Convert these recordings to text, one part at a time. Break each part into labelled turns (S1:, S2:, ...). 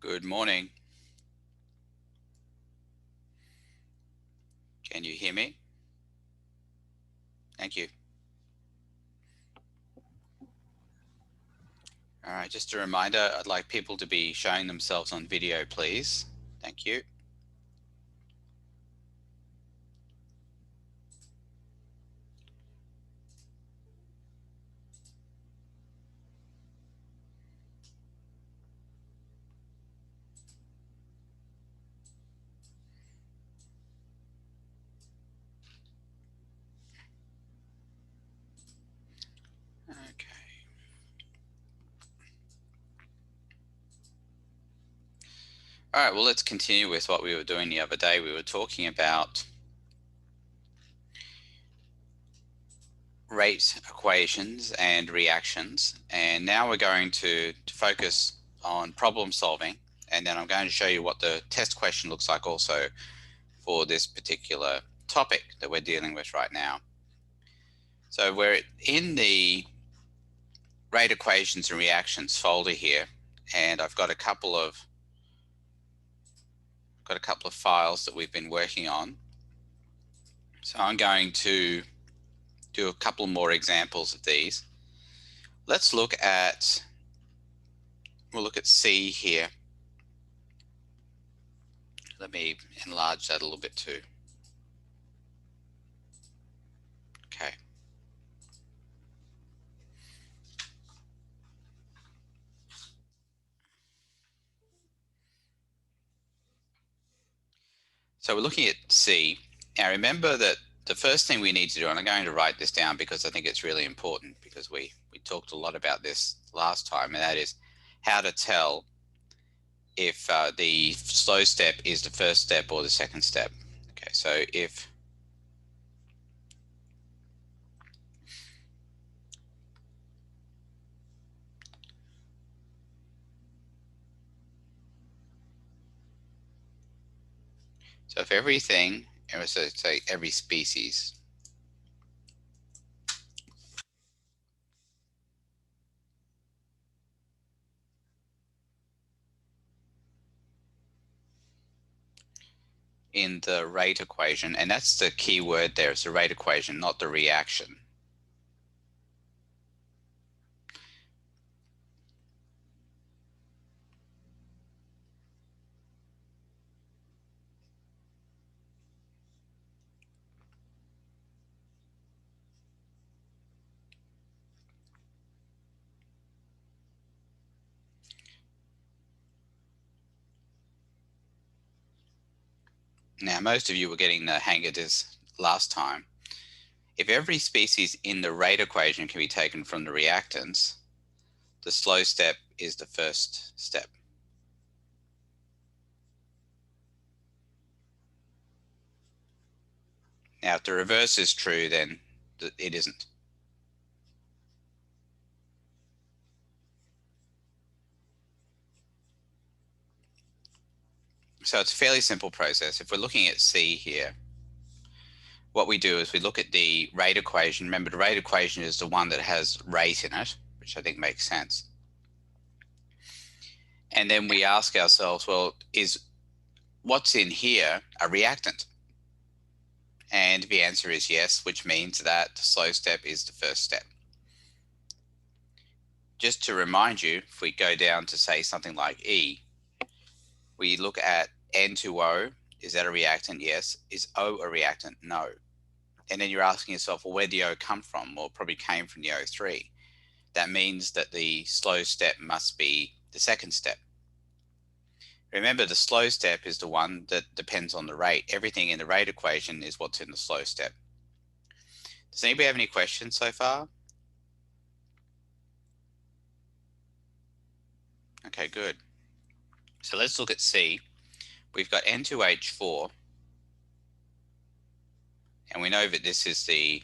S1: Good morning. Can you hear me? Thank you. All right, just a reminder, I'd like people to be showing themselves on video, please. Thank you. Okay. All right, well, let's continue with what we were doing the other day. We were talking about rate equations and reactions, and now we're going to focus on problem solving, and then I'm going to show you what the test question looks like also for this particular topic that we're dealing with right now. So we're in the rate equations and reactions folder here, and I've got a couple of files that we've been working on. So I'm going to do a couple more examples of these. We'll look at C here. Let me enlarge that a little bit too. Okay. So we're looking at C. Now remember that the first thing we need to do, and I'm going to write this down because I think it's really important, because we talked a lot about this last time, and that is how to tell if the slow step is the first step or the second step. Okay, so if everything, so say every species, in the rate equation, and that's the key word there, it's the rate equation, not the reaction. Now, most of you were getting the hang of this last time. If every species in the rate equation can be taken from the reactants, the slow step is the first step. Now, if the reverse is true, then it isn't. So it's a fairly simple process. If we're looking at C here, what we do is we look at the rate equation. Remember, the rate equation is the one that has rate in it, which I think makes sense. And then we ask ourselves, well, is what's in here a reactant? And the answer is yes, which means that the slow step is the first step. Just to remind you, if we go down to say something like E, we look at N2O. Is that a reactant? Yes. Is O a reactant? No. And then you're asking yourself, well, where did the O come from? Well, it probably came from the O3. That means that the slow step must be the second step. Remember, the slow step is the one that depends on the rate. Everything in the rate equation is what's in the slow step. Does anybody have any questions so far? Okay, good. So let's look at C. We've got N2H4, and we know that this is the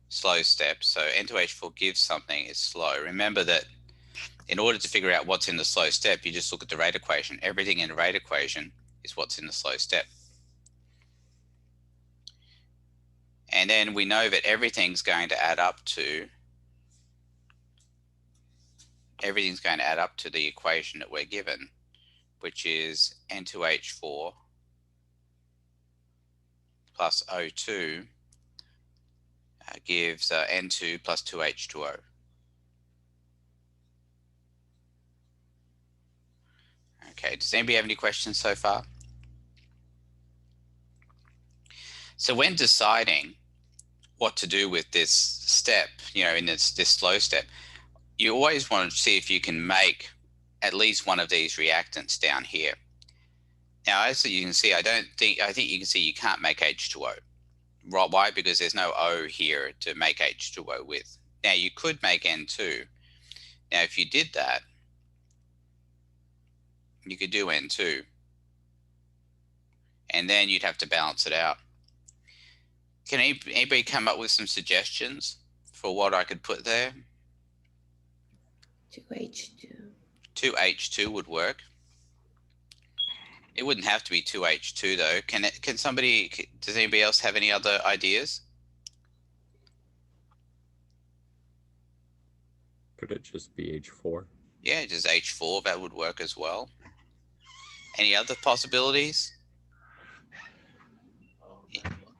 S1: slow step. So N2H4 gives something is slow. Remember that in order to figure out what's in the slow step, you just look at the rate equation. Everything in the rate equation is what's in the slow step. And then we know that everything's going to add up to the equation that we're given. which is N2H4 plus O2 gives N2 plus 2H2O. Okay, does anybody have any questions so far? So when deciding what to do with this step, in this slow step, you always want to see if you can make at least one of these reactants down here. Now, as you can see, I think you can see you can't make H2O. Right? Why? Because there's no O here to make H2O with. Now, you could make N2. Now, if you did that, you could do N2, and then you'd have to balance it out. Can anybody come up with some suggestions for what I could put there?
S2: 2H2.
S1: 2H2 would work. It wouldn't have to be 2H2 though. Does anybody else have any other ideas?
S3: Could it just be H4?
S1: Yeah, just H4, that would work as well. Any other possibilities?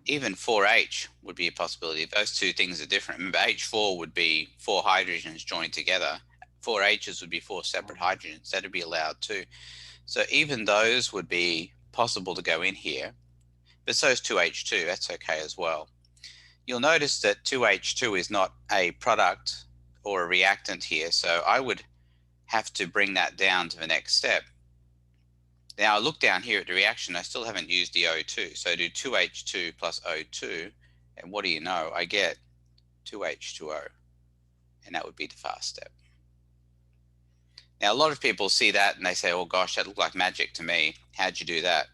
S1: Even 4H would be a possibility. Those two things are different. Remember, H4 would be 4 hydrogens joined together. 4H's would be 4 separate hydrogens. That'd be allowed too. So even those would be possible to go in here. But so is 2H2. That's okay as well. You'll notice that 2H2 is not a product or a reactant here. So I would have to bring that down to the next step. Now I look down here at the reaction, I still haven't used the O2. So I do 2H2 plus O2, and what do you know? I get 2H2O, and that would be the fast step. Now a lot of people see that and they say, oh gosh, that looked like magic to me. How'd you do that?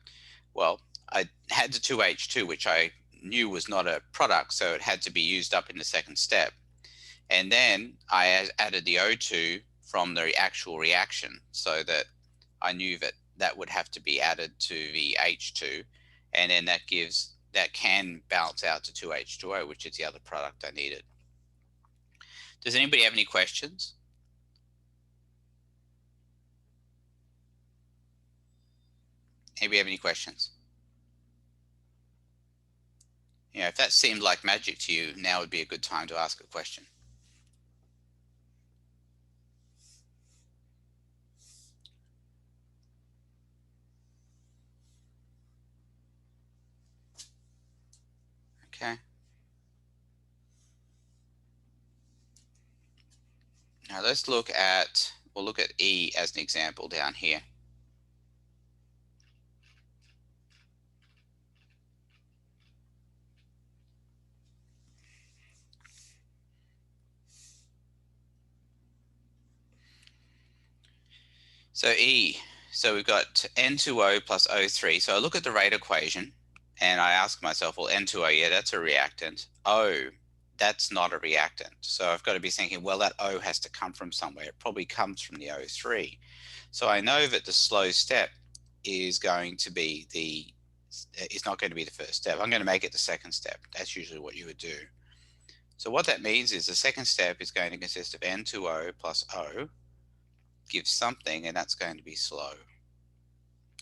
S1: Well, I had the 2H2, which I knew was not a product, so it had to be used up in the second step. And then I added the O2 from the actual reaction, so that I knew that would have to be added to the H2, and then that can balance out to 2H2O, which is the other product I needed. Does anybody have any questions? Anybody have any questions? If that seemed like magic to you, now would be a good time to ask a question. Okay. Now we'll look at E as an example down here. So E, so we've got N2O plus O3. So I look at the rate equation and I ask myself, well, N2O, yeah, that's a reactant. O, that's not a reactant. So I've got to be thinking, well, that O has to come from somewhere. It probably comes from the O3. So I know that the slow step is going to be it's not going to be the first step. I'm going to make it the second step. That's usually what you would do. So what that means is the second step is going to consist of N2O plus O, gives something, and that's going to be slow.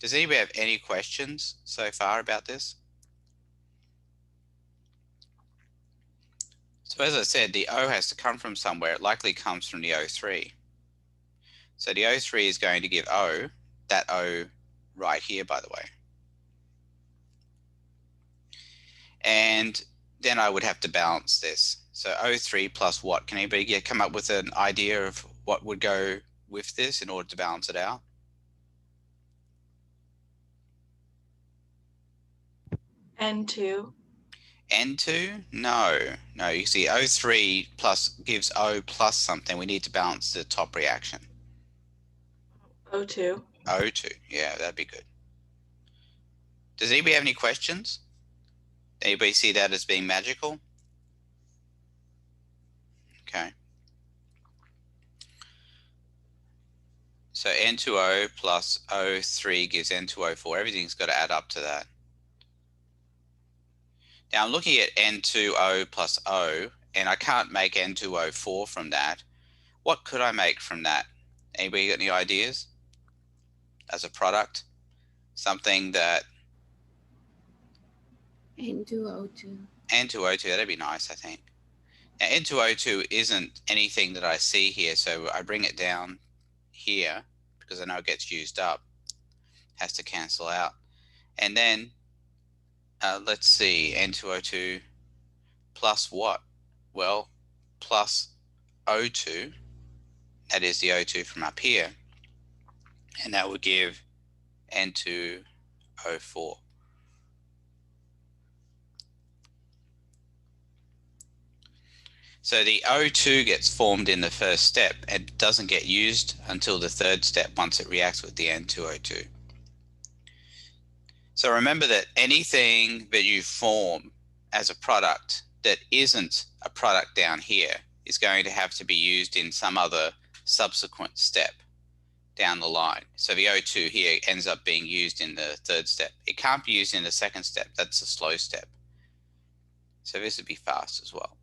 S1: Does anybody have any questions so far about this? So as I said, the O has to come from somewhere. It likely comes from the O3. So the O3 is going to give O, that O right here, by the way. And then I would have to balance this. So O3 plus what? Can anybody come up with an idea of what would go with this in order to balance it out?
S4: N2.
S1: N2? No. You see O3 plus gives O plus something. We need to balance the top reaction.
S4: O2.
S1: O2, yeah, that'd be good. Does anybody have any questions? Anybody see that as being magical? Okay. So N2O plus O3 gives N2O4. Everything's got to add up to that. Now I'm looking at N2O plus O, and I can't make N2O4 from that. What could I make from that? Anybody got any ideas? as a product? Something that
S2: N2O2.
S1: N2O2, that'd be nice, I think. Now, N2O2 isn't anything that I see here, so I bring it down here because I know it gets used up, has to cancel out. And then let's see, N2O2 plus what? Well, plus O2, that is the O2 from up here, and that would give N2O4. So the O2 gets formed in the first step and doesn't get used until the third step once it reacts with the N2O2. So remember that anything that you form as a product that isn't a product down here is going to have to be used in some other subsequent step down the line. So the O2 here ends up being used in the third step. It can't be used in the second step. That's a slow step. So this would be fast as well.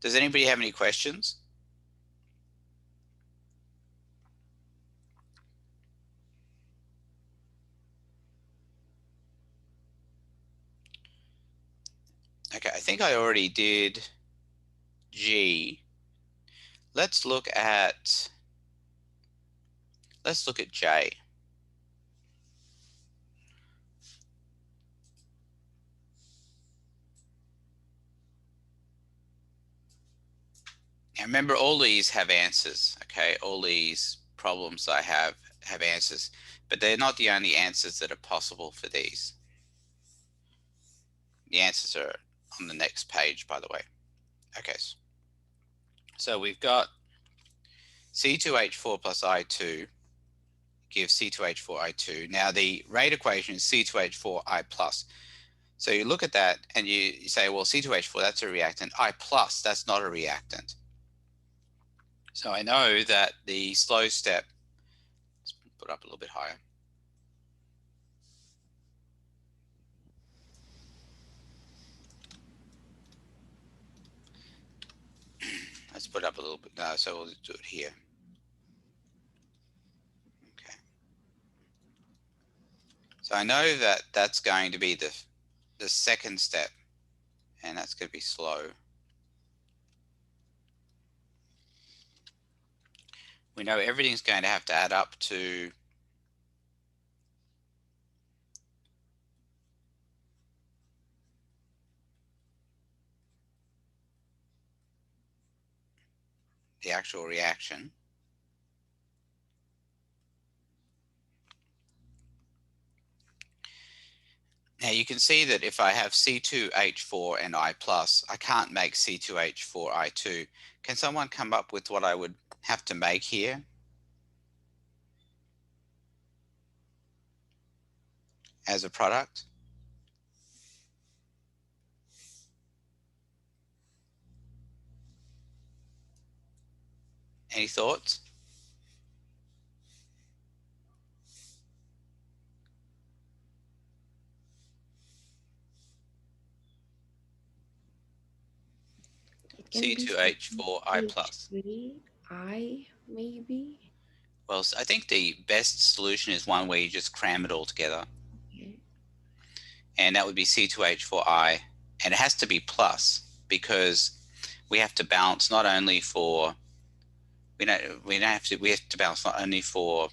S1: Does anybody have any questions? Okay, I think I already did G. Let's look at J. Now remember, all these have answers, okay? All these problems I have answers, but they're not the only answers that are possible for these. The answers are on the next page, by the way. Okay, so we've got C2H4 plus I2 gives C2H4I2. Now the rate equation is C2H4I plus. So you look at that and you say, well, C2H4, that's a reactant. I plus, that's not a reactant. So I know that the slow step, let's put it up a little bit higher. Let's put it up a little bit, so we'll do it here. Okay. So I know that that's going to be the second step, and that's going to be slow. We know everything's going to have to add up to the actual reaction. Now you can see that if I have C2H4 and I plus, I can't make C2H4I2. Can someone come up with what I would have to make here? As a product? Any thoughts? C2H4I plus.
S2: H3I maybe.
S1: Well, I think the best solution is one where you just cram it all together.
S2: Okay.
S1: And that would be C2H4I, and it has to be plus because we have to balance not only for we have to balance not only for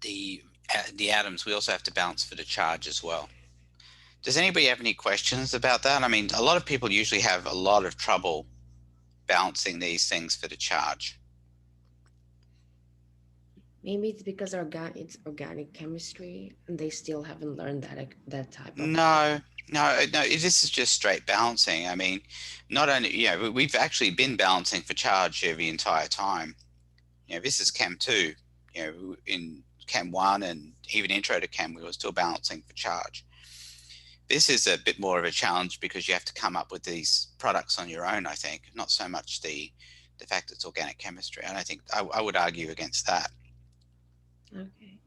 S1: the atoms, we also have to balance for the charge as well. Does anybody have any questions about that? I mean, a lot of people usually have a lot of trouble balancing these things for the charge.
S2: Maybe it's because it's organic chemistry, and they still haven't learned that type of.
S1: No, this is just straight balancing. I mean, not only, we've actually been balancing for charge here the entire time. This is Chem 2. In Chem 1 and even Intro to Chem, we were still balancing for charge. This is a bit more of a challenge because you have to come up with these products on your own, I think. Not so much the fact it's organic chemistry. And I think I would argue against that.
S2: Okay.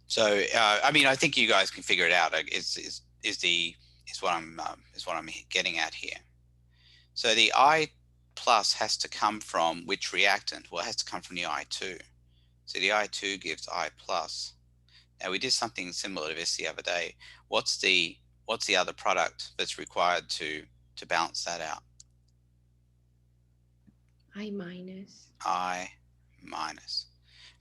S1: So I mean, I think you guys can figure it out. Is what I'm getting at here. So the I plus has to come from which reactant? Well, it has to come from the I2. So the I2 gives I plus. Now we did something similar to this the other day. What's the other product that's required to balance that out?
S2: I minus.
S1: I minus.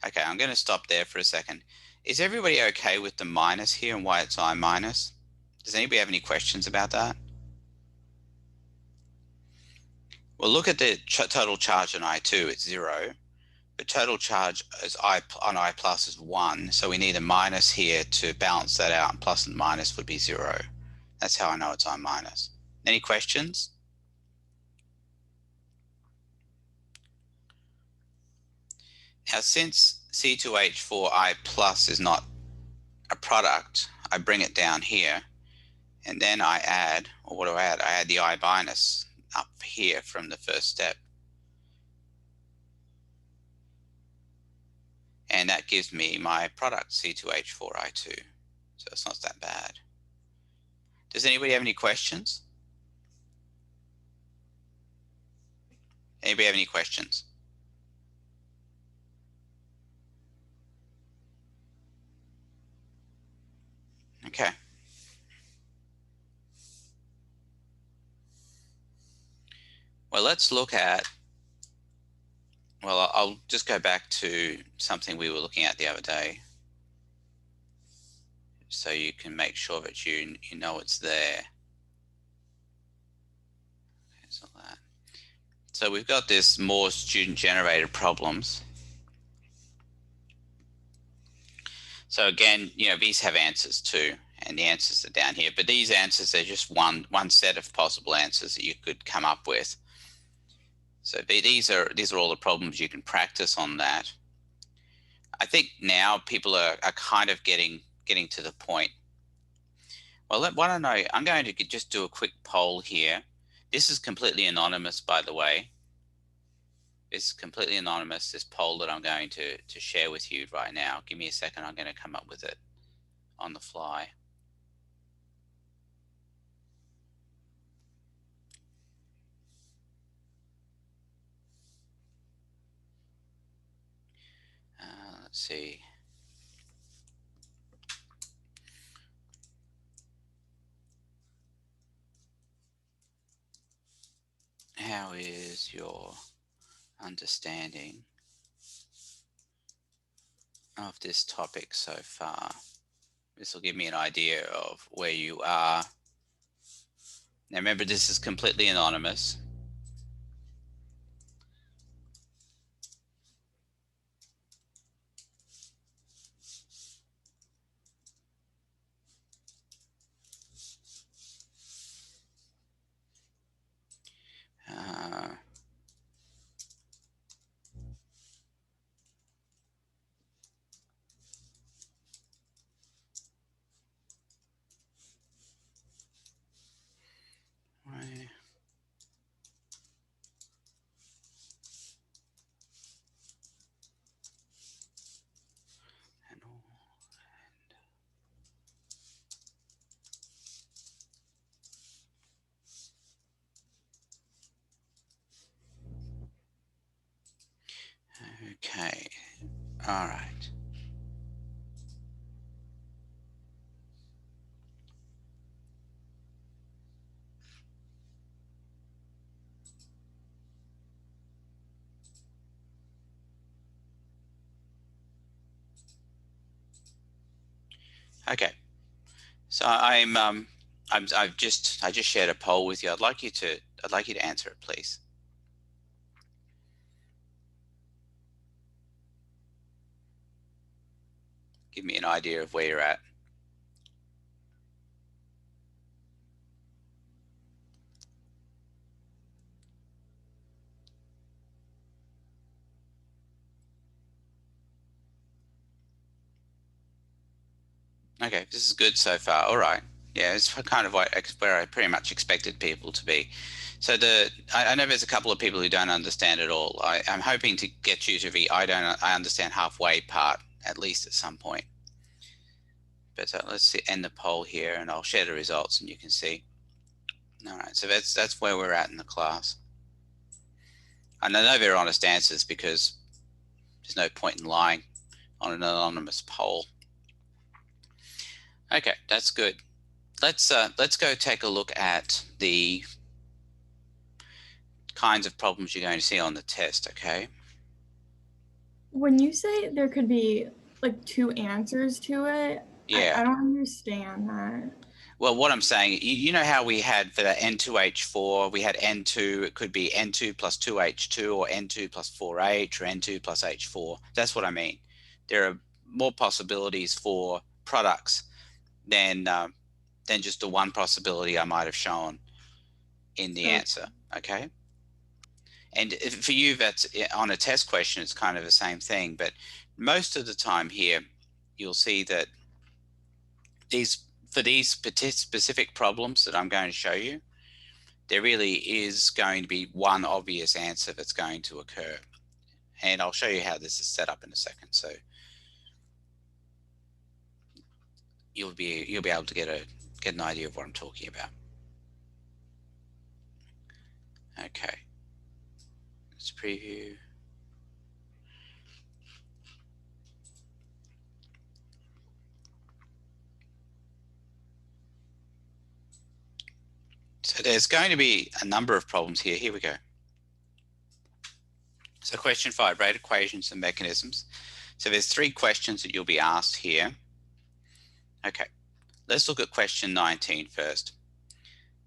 S1: Okay, I'm going to stop there for a second. Is everybody okay with the minus here and why it's I minus? Does anybody have any questions about that? Well, look at the total charge on I2, it's 0. The total charge is on I plus is 1, so we need a minus here to balance that out, and plus and minus would be 0. That's how I know it's I minus. Any questions? Now, since C2H4I plus is not a product, I bring it down here, and then I add, or what do I add? I add the I minus up here from the first step. And that gives me my product, C2H4I2. So it's not that bad. Does anybody have any questions? Anybody have any questions? Okay. Well, let's look at, well, I'll just go back to something we were looking at the other day, so you can make sure that you know it's there. So we've got this more student-generated problems. So again, these have answers too, and the answers are down here. But these answers are just one set of possible answers that you could come up with. So these are all the problems you can practice on that. I think now people are kind of getting to the point. Well, why don't I'm going to just do a quick poll here. This is completely anonymous, by the way. It's completely anonymous, this poll that I'm going to share with you right now. Give me a second, I'm going to come up with it on the fly. Let's see. How is your understanding of this topic so far? This will give me an idea of where you are. Now remember, this is completely anonymous. Okay, all right. Okay, so I just shared a poll with you. I'd like you to answer it, please. Give me an idea of where you're at. Okay, this is good so far. All right. Yeah, it's kind of where I pretty much expected people to be. So I know there's a couple of people who don't understand it all. I'm hoping to get you to the I understand halfway part, at least at some point. But let's end the poll here, and I'll share the results, and you can see. All right, so that's where we're at in the class. And I know they're honest answers because there's no point in lying on an anonymous poll. Okay, that's good. Let's go take a look at the kinds of problems you're going to see on the test, okay?
S5: When you say there could be like two answers to it,
S1: Yeah.
S5: I don't understand that.
S1: Well, what I'm saying, you know how we had for the N2H4, we had N2, it could be N2 plus 2H2 or N2 plus 4H or N2 plus H4. That's what I mean. There are more possibilities for products than just the one possibility I might have shown in the answer, okay? And for you, that's on a test question, it's kind of the same thing. But most of the time here, you'll see that for these specific problems that I'm going to show you, there really is going to be one obvious answer that's going to occur. And I'll show you how this is set up in a second. So you'll be able to get an idea of what I'm talking about. Okay. Let's preview. So there's going to be a number of problems here. Here we go. So question 5, rate equations and mechanisms. So there's 3 questions that you'll be asked here. Okay, let's look at question 19 first.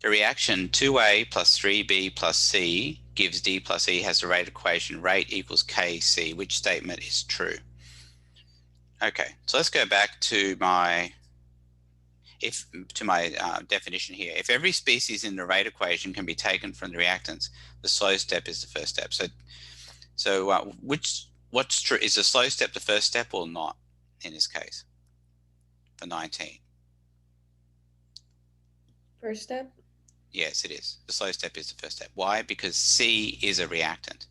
S1: The reaction 2A plus 3B plus C gives D plus E has the rate equation rate equals KC. Which statement is true? Okay, so let's go back to my definition here. If every species in the rate equation can be taken from the reactants, the slow step is the first step. So what's true? Is the slow step the first step or not in this case for 19?
S2: First step?
S1: Yes, it is. The slow step is the first step. Why? Because C is a reactant.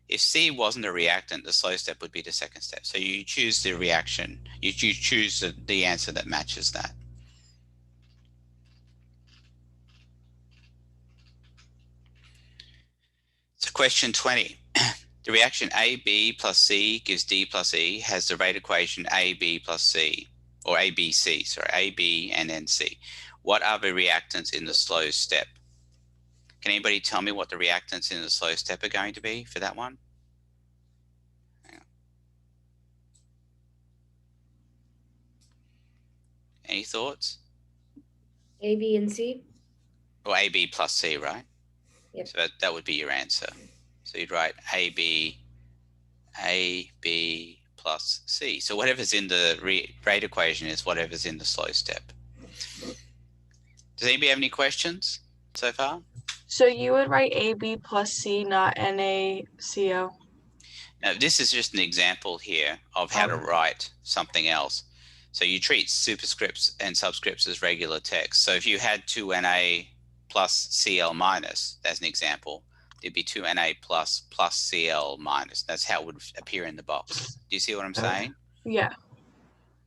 S1: If C wasn't a reactant, the slow step would be the second step. So you choose the reaction. You choose the answer that matches that. So question 20. The reaction AB plus C gives D plus E has the rate equation AB plus C, or ABC, sorry, AB and then C. What are the reactants in the slow step? Can anybody tell me what the reactants in the slow step are going to be for that one? Any thoughts?
S2: A, B, and C?
S1: Or AB plus C, right?
S2: Yep.
S1: So that would be your answer. So you'd write AB plus C. So whatever's in the rate equation is whatever's in the slow step. Does anybody have any questions so far?
S4: So you would write AB plus C, not NaCO.
S1: Now, this is just an example here of how to write something else. So you treat superscripts and subscripts as regular text. So if you had 2Na plus Cl minus, as an example, there'd be 2Na plus Cl minus. That's how it would appear in the box. Do you see what I'm saying?
S4: Yeah.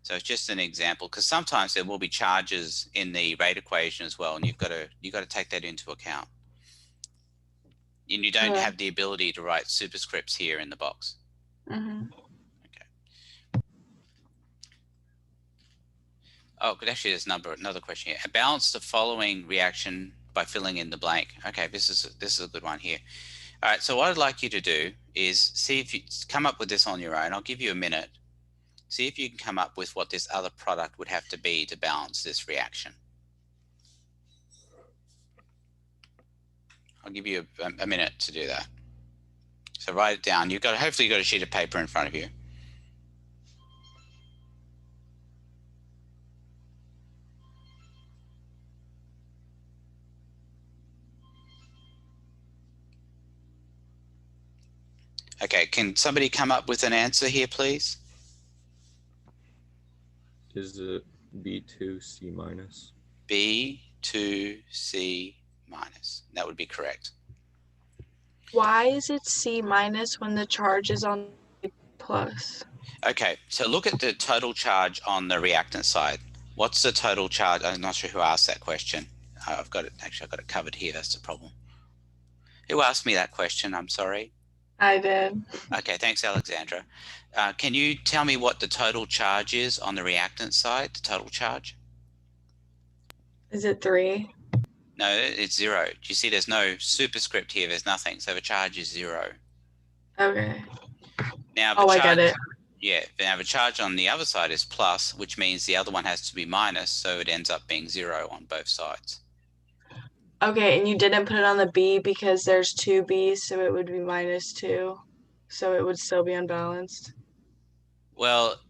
S1: So it's just an example, because sometimes there will be charges in the rate equation as well, and you've got to take that into account. And you don't have the ability to write superscripts here in the box.
S4: Mm-hmm.
S1: Okay. Oh, good. Actually, there's another question here. Balance the following reaction by filling in the blank. Okay, this is a good one here. All right. So what I'd like you to do is see if you come up with this on your own. I'll give you a minute. See if you can come up with what this other product would have to be to balance this reaction. I'll give you a minute to do that. So write it down. Hopefully you've got a sheet of paper in front of you. Okay, can somebody come up with an answer here, please?
S3: Is it B2C minus?
S1: B2C minus. That would be correct.
S4: Why is it C minus when the charge is on plus?
S1: Okay, so look at the total charge on the reactant side. What's the total charge? I'm not sure who asked that question. I've got it. Actually, I've got it covered here. That's the problem. Who asked me that question? I'm sorry.
S4: I did.
S1: Okay, thanks, Alexandra. Can you tell me what the total charge is on the reactant side, the total charge?
S4: Is it 3?
S1: No, it's 0. Do you see there's no superscript here? There's nothing. So the charge is 0.
S4: Okay.
S1: Now,
S4: Oh, I get it.
S1: Yeah, now the charge on the other side is plus, which means the other one has to be minus, so it ends up being 0 on both sides.
S4: Okay, and you didn't put it on the B because there's 2 B's, so it would be -2. So it would still be unbalanced.
S1: Well,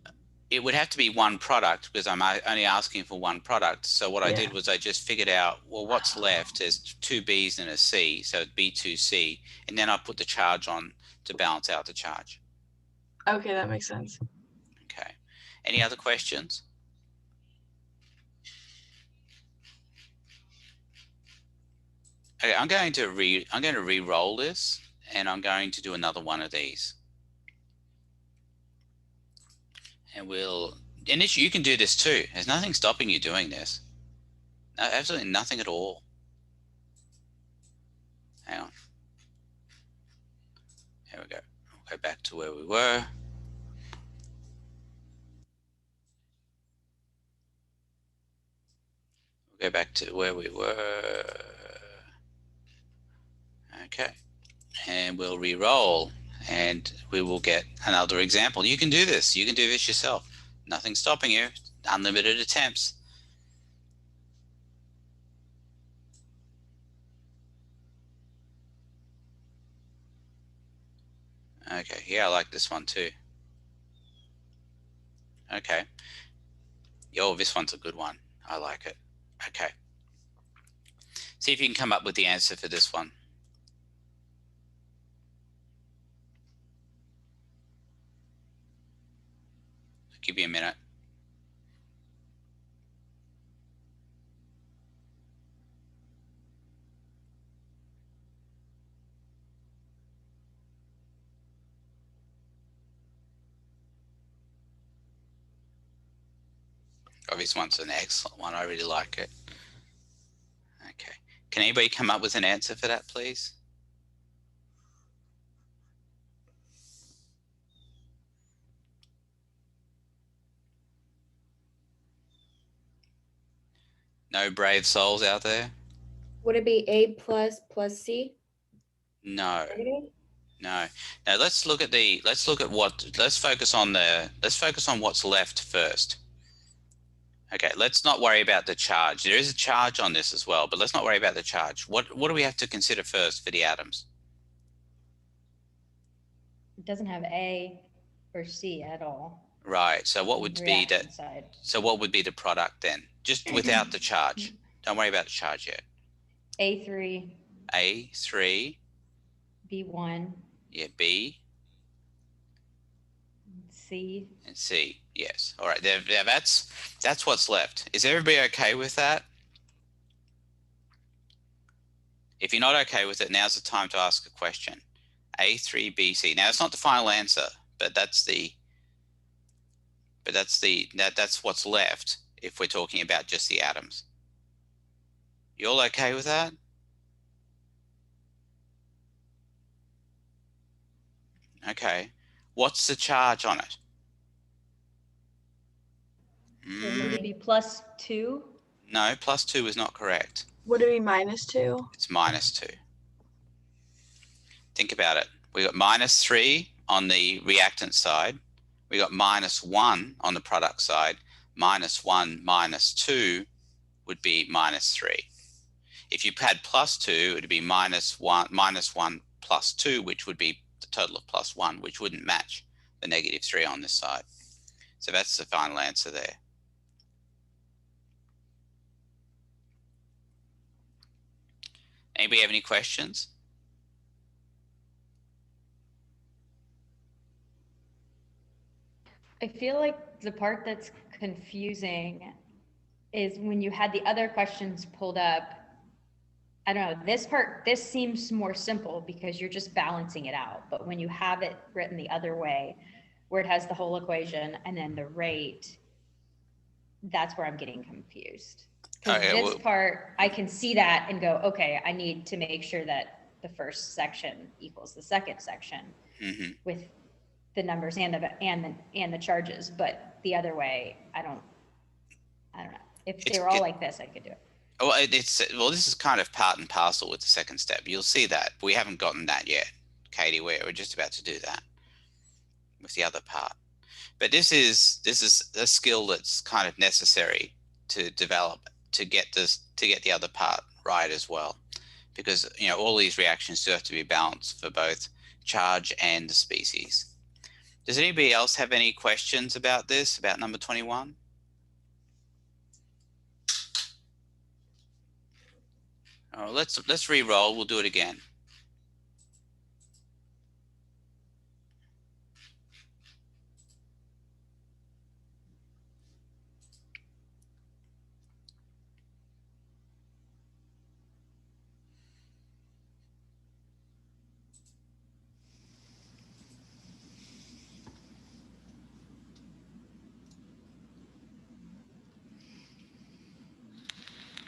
S1: it would have to be one product because I'm only asking for one product. So what I did was I just figured out, well, what's left is 2 B's and a C, so it's B2C, and then I put the charge on to balance out the charge.
S4: Okay, that makes sense.
S1: Okay. Any other questions? Okay, I'm going to re-roll this, and I'm going to do another one of these. And you can do this too. There's nothing stopping you doing this. No, absolutely nothing at all. Hang on. Here we go. We'll go back to where we were. We'll go back to where we were. Okay. And we'll re-roll, and we will get another example. You can do this. You can do this yourself. Nothing's stopping you. Unlimited attempts. Okay, yeah, I like this one too. Okay. Oh, this one's a good one. I like it. Okay. See if you can come up with the answer for this one. I'll give you a minute. Oh, this one's an excellent one. I really like it. Okay. Can anybody come up with an answer for that, please? No brave souls out there?
S2: Would it be A plus C?
S1: No.
S2: Negative?
S1: No. Now let's focus on what's left first. Okay, let's not worry about the charge. There is a charge on this as well, but let's not worry about the charge. What do we have to consider first for the atoms?
S6: It doesn't have A or C at all.
S1: Right. So what would be
S6: Reaction side.
S1: So what would be the product then? Just without the charge. Don't worry about the charge yet.
S6: A3.
S1: A3.
S6: B1.
S1: Yeah, B.
S6: C.
S1: And C. Yes. All right. There, that's what's left. Is everybody okay with that? If you're not okay with it, now's the time to ask a question. A3, B, C. Now it's not the final answer, but that's what's left if we're talking about just the atoms. You all okay with that? Okay. What's the charge on it?
S6: Would it be +2?
S1: No, +2 is not correct.
S4: Would it be -2?
S1: It's -2. Think about it. We got -3 on the reactant side. We got -1 on the product side. -1 -2 would be -3. If you had +2, it would be -1 +2, which would be the total of +1, which wouldn't match the -3 on this side. So that's the final answer there. Anybody have any questions?
S6: I feel like the part that's confusing is when you had the other questions pulled up. I don't know, this seems more simple because you're just balancing it out. But when you have it written the other way, where it has the whole equation and then the rate, that's where I'm getting confused. Because
S1: Okay,
S6: this
S1: well-
S6: part, I can see that and go, okay, I need to make sure that the first section equals the second section
S1: Mhm.
S6: with the numbers and the charges. But the other way, I don't know. If they were all like this, I could do it.
S1: Well, this is kind of part and parcel with the second step. You'll see that. We haven't gotten that yet, Katie. We're just about to do that with the other part. But this is a skill that's kind of necessary to develop to get the other part right as well, because all these reactions do have to be balanced for both charge and the species. Does anybody else have any questions about this, about number 21? Oh, let's re-roll. We'll do it again.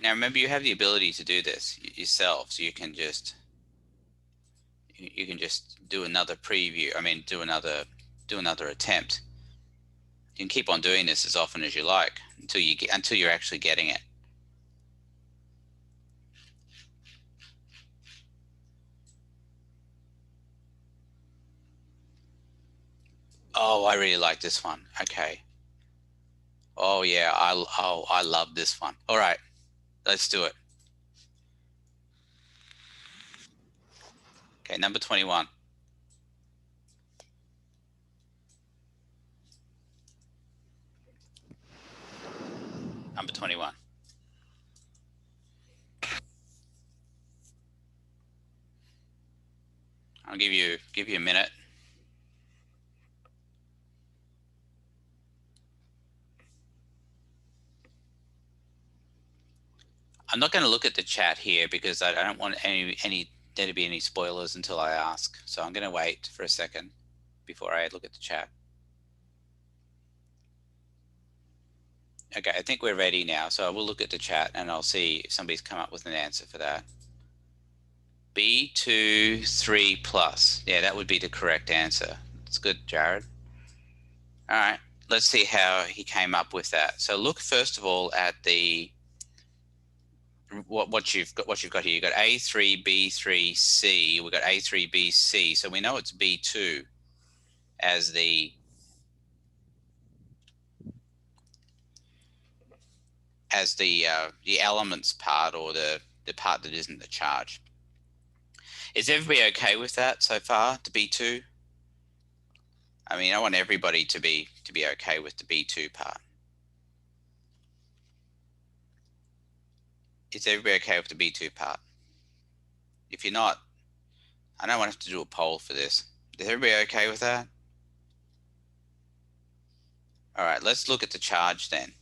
S1: Now remember, you have the ability to do this yourself, so you can just do another preview. I mean, do another attempt. You can keep on doing this as often as you like until you're actually getting it. Oh, I really like this one. Okay. Oh yeah, I love this one. All right, let's do it. Okay, number 21. Number 21. I'll give you a minute. I'm not going to look at the chat here because I don't want there to be any spoilers until I ask. So I'm going to wait for a second before I look at the chat. Okay, I think we're ready now. So I will look at the chat and I'll see if somebody's come up with an answer for that. B2 3 plus. Yeah, that would be the correct answer. That's good, Jared. All right, let's see how he came up with that. So look first of all at the what you've got here. You've got A3, B3, C. We've got A3, B, C. So we know it's B2 as the elements part, or the part that isn't the charge. Is everybody okay with that so far, the B2? I mean, I want everybody to be okay with the B2 part. Is everybody okay with the B2 part? If you're not, I don't want to have to do a poll for this. Is everybody okay with that? All right, let's look at the charge then.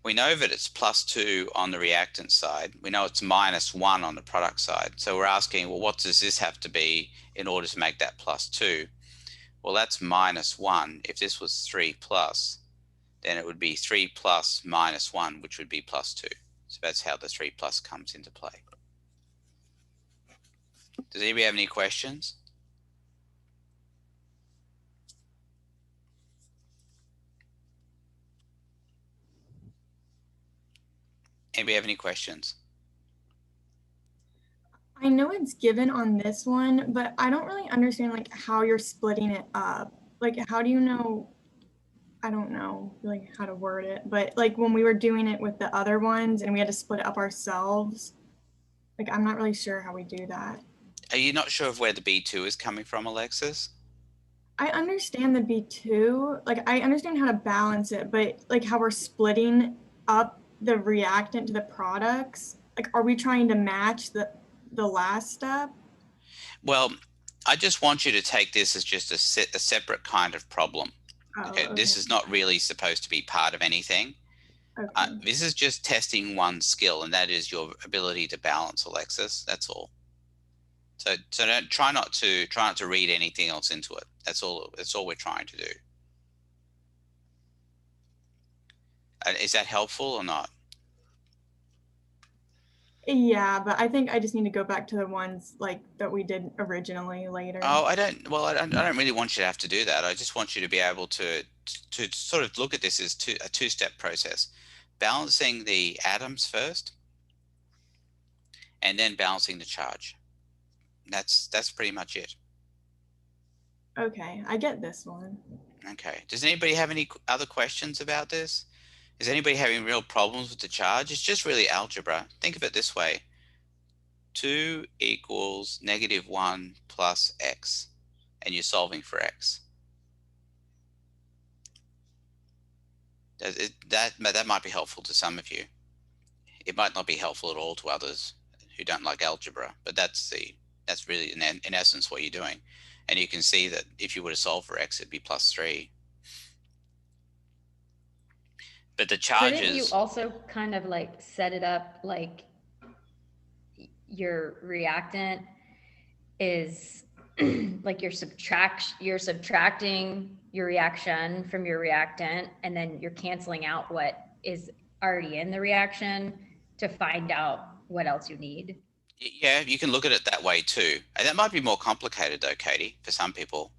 S1: We know that it's +2 on the reactant side. We know it's -1 on the product side. So we're asking, well, what does this have to be in order to make that +2? Well, that's -1. If this was 3 plus, then it would be 3 plus -1, which would be +2. So that's how the 3 plus comes into play. Does anybody have any questions? Anybody have any questions?
S5: I know it's given on this one, but I don't really understand like how you're splitting it up. Like, how do you know? I don't know like how to word it, but like when we were doing it with the other ones and we had to split it up ourselves, like I'm not really sure how we do that.
S1: Are you not sure of where the B2 is coming from, Alexis?
S5: I understand the B2, like I understand how to balance it, but like how we're splitting up the reactant to the products, like are we trying to match the last step?
S1: Well, I just want you to take this as just a separate kind of problem.
S5: Oh,
S1: Okay, this is not really supposed to be part of anything.
S5: Okay.
S1: This is just testing one skill, and that is your ability to balance, Alexis. That's all. So don't try not to read anything else into it. That's all we're trying to do. Is that helpful or not?
S5: Yeah, but I think I just need to go back to the ones like that we did originally later.
S1: Oh, I don't really want you to have to do that. I just want you to be able to sort of look at this as a two-step process. Balancing the atoms first, and then balancing the charge. That's pretty much it.
S5: Okay, I get this one.
S1: Okay. Does anybody have any other questions about this? Is anybody having real problems with the charge? It's just really algebra. Think of it this way. 2 equals -1 plus x, and you're solving for x. That might be helpful to some of you. It might not be helpful at all to others who don't like algebra, but that's really in essence what you're doing. And you can see that if you were to solve for x, it'd be +3. But the charges.
S6: Couldn't you also kind of like set it up like your reactant is like you're subtracting your reaction from your reactant, and then you're canceling out what is already in the reaction to find out what else you need?
S1: Yeah, you can look at it that way too. And that might be more complicated though, Katie, for some people.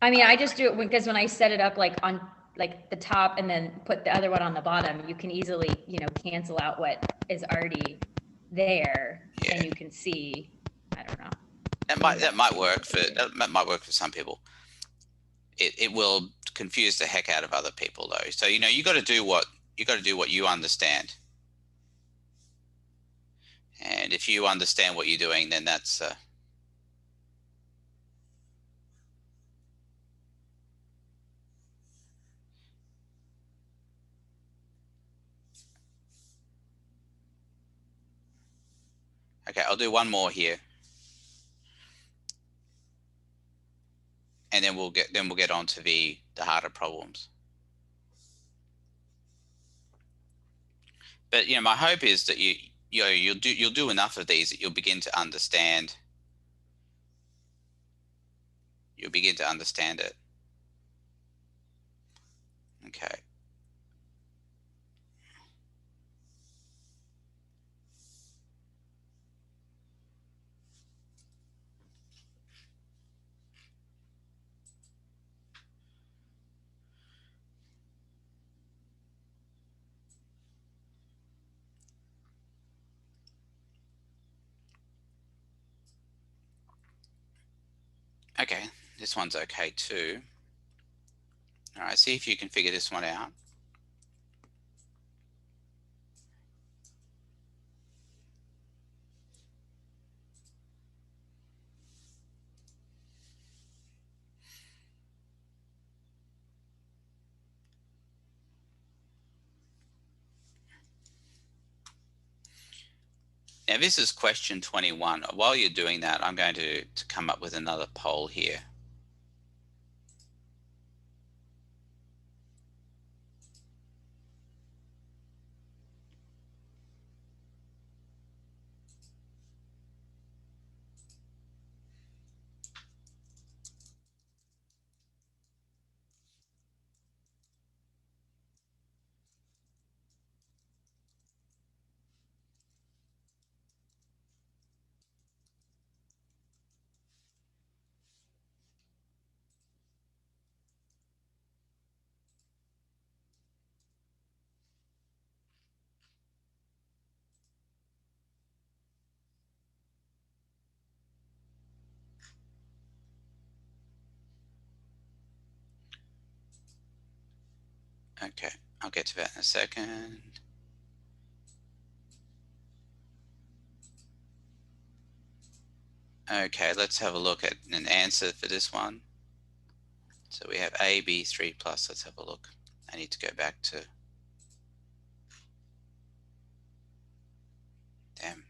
S6: I mean, I just do it because when I set it up like on like the top and then put the other one on the bottom, you can easily, cancel out what is already there,
S1: Yeah.
S6: and you can see, I don't know.
S1: That might work for some people. It will confuse the heck out of other people though. So you got to do what you understand. And if you understand what you're doing, then that's okay. I'll do one more here, and then we'll get on to the harder problems. But my hope is that you'll do enough of these that you'll begin to understand. You'll begin to understand it. Okay. Okay, this one's okay too. All right, see if you can figure this one out. Now this is question 21. While you're doing that, I'm going to come up with another poll here. Okay, I'll get to that in a second. Okay, let's have a look at an answer for this one. So we have A, B, 3 plus. Let's have a look. I need to go back to. Damn.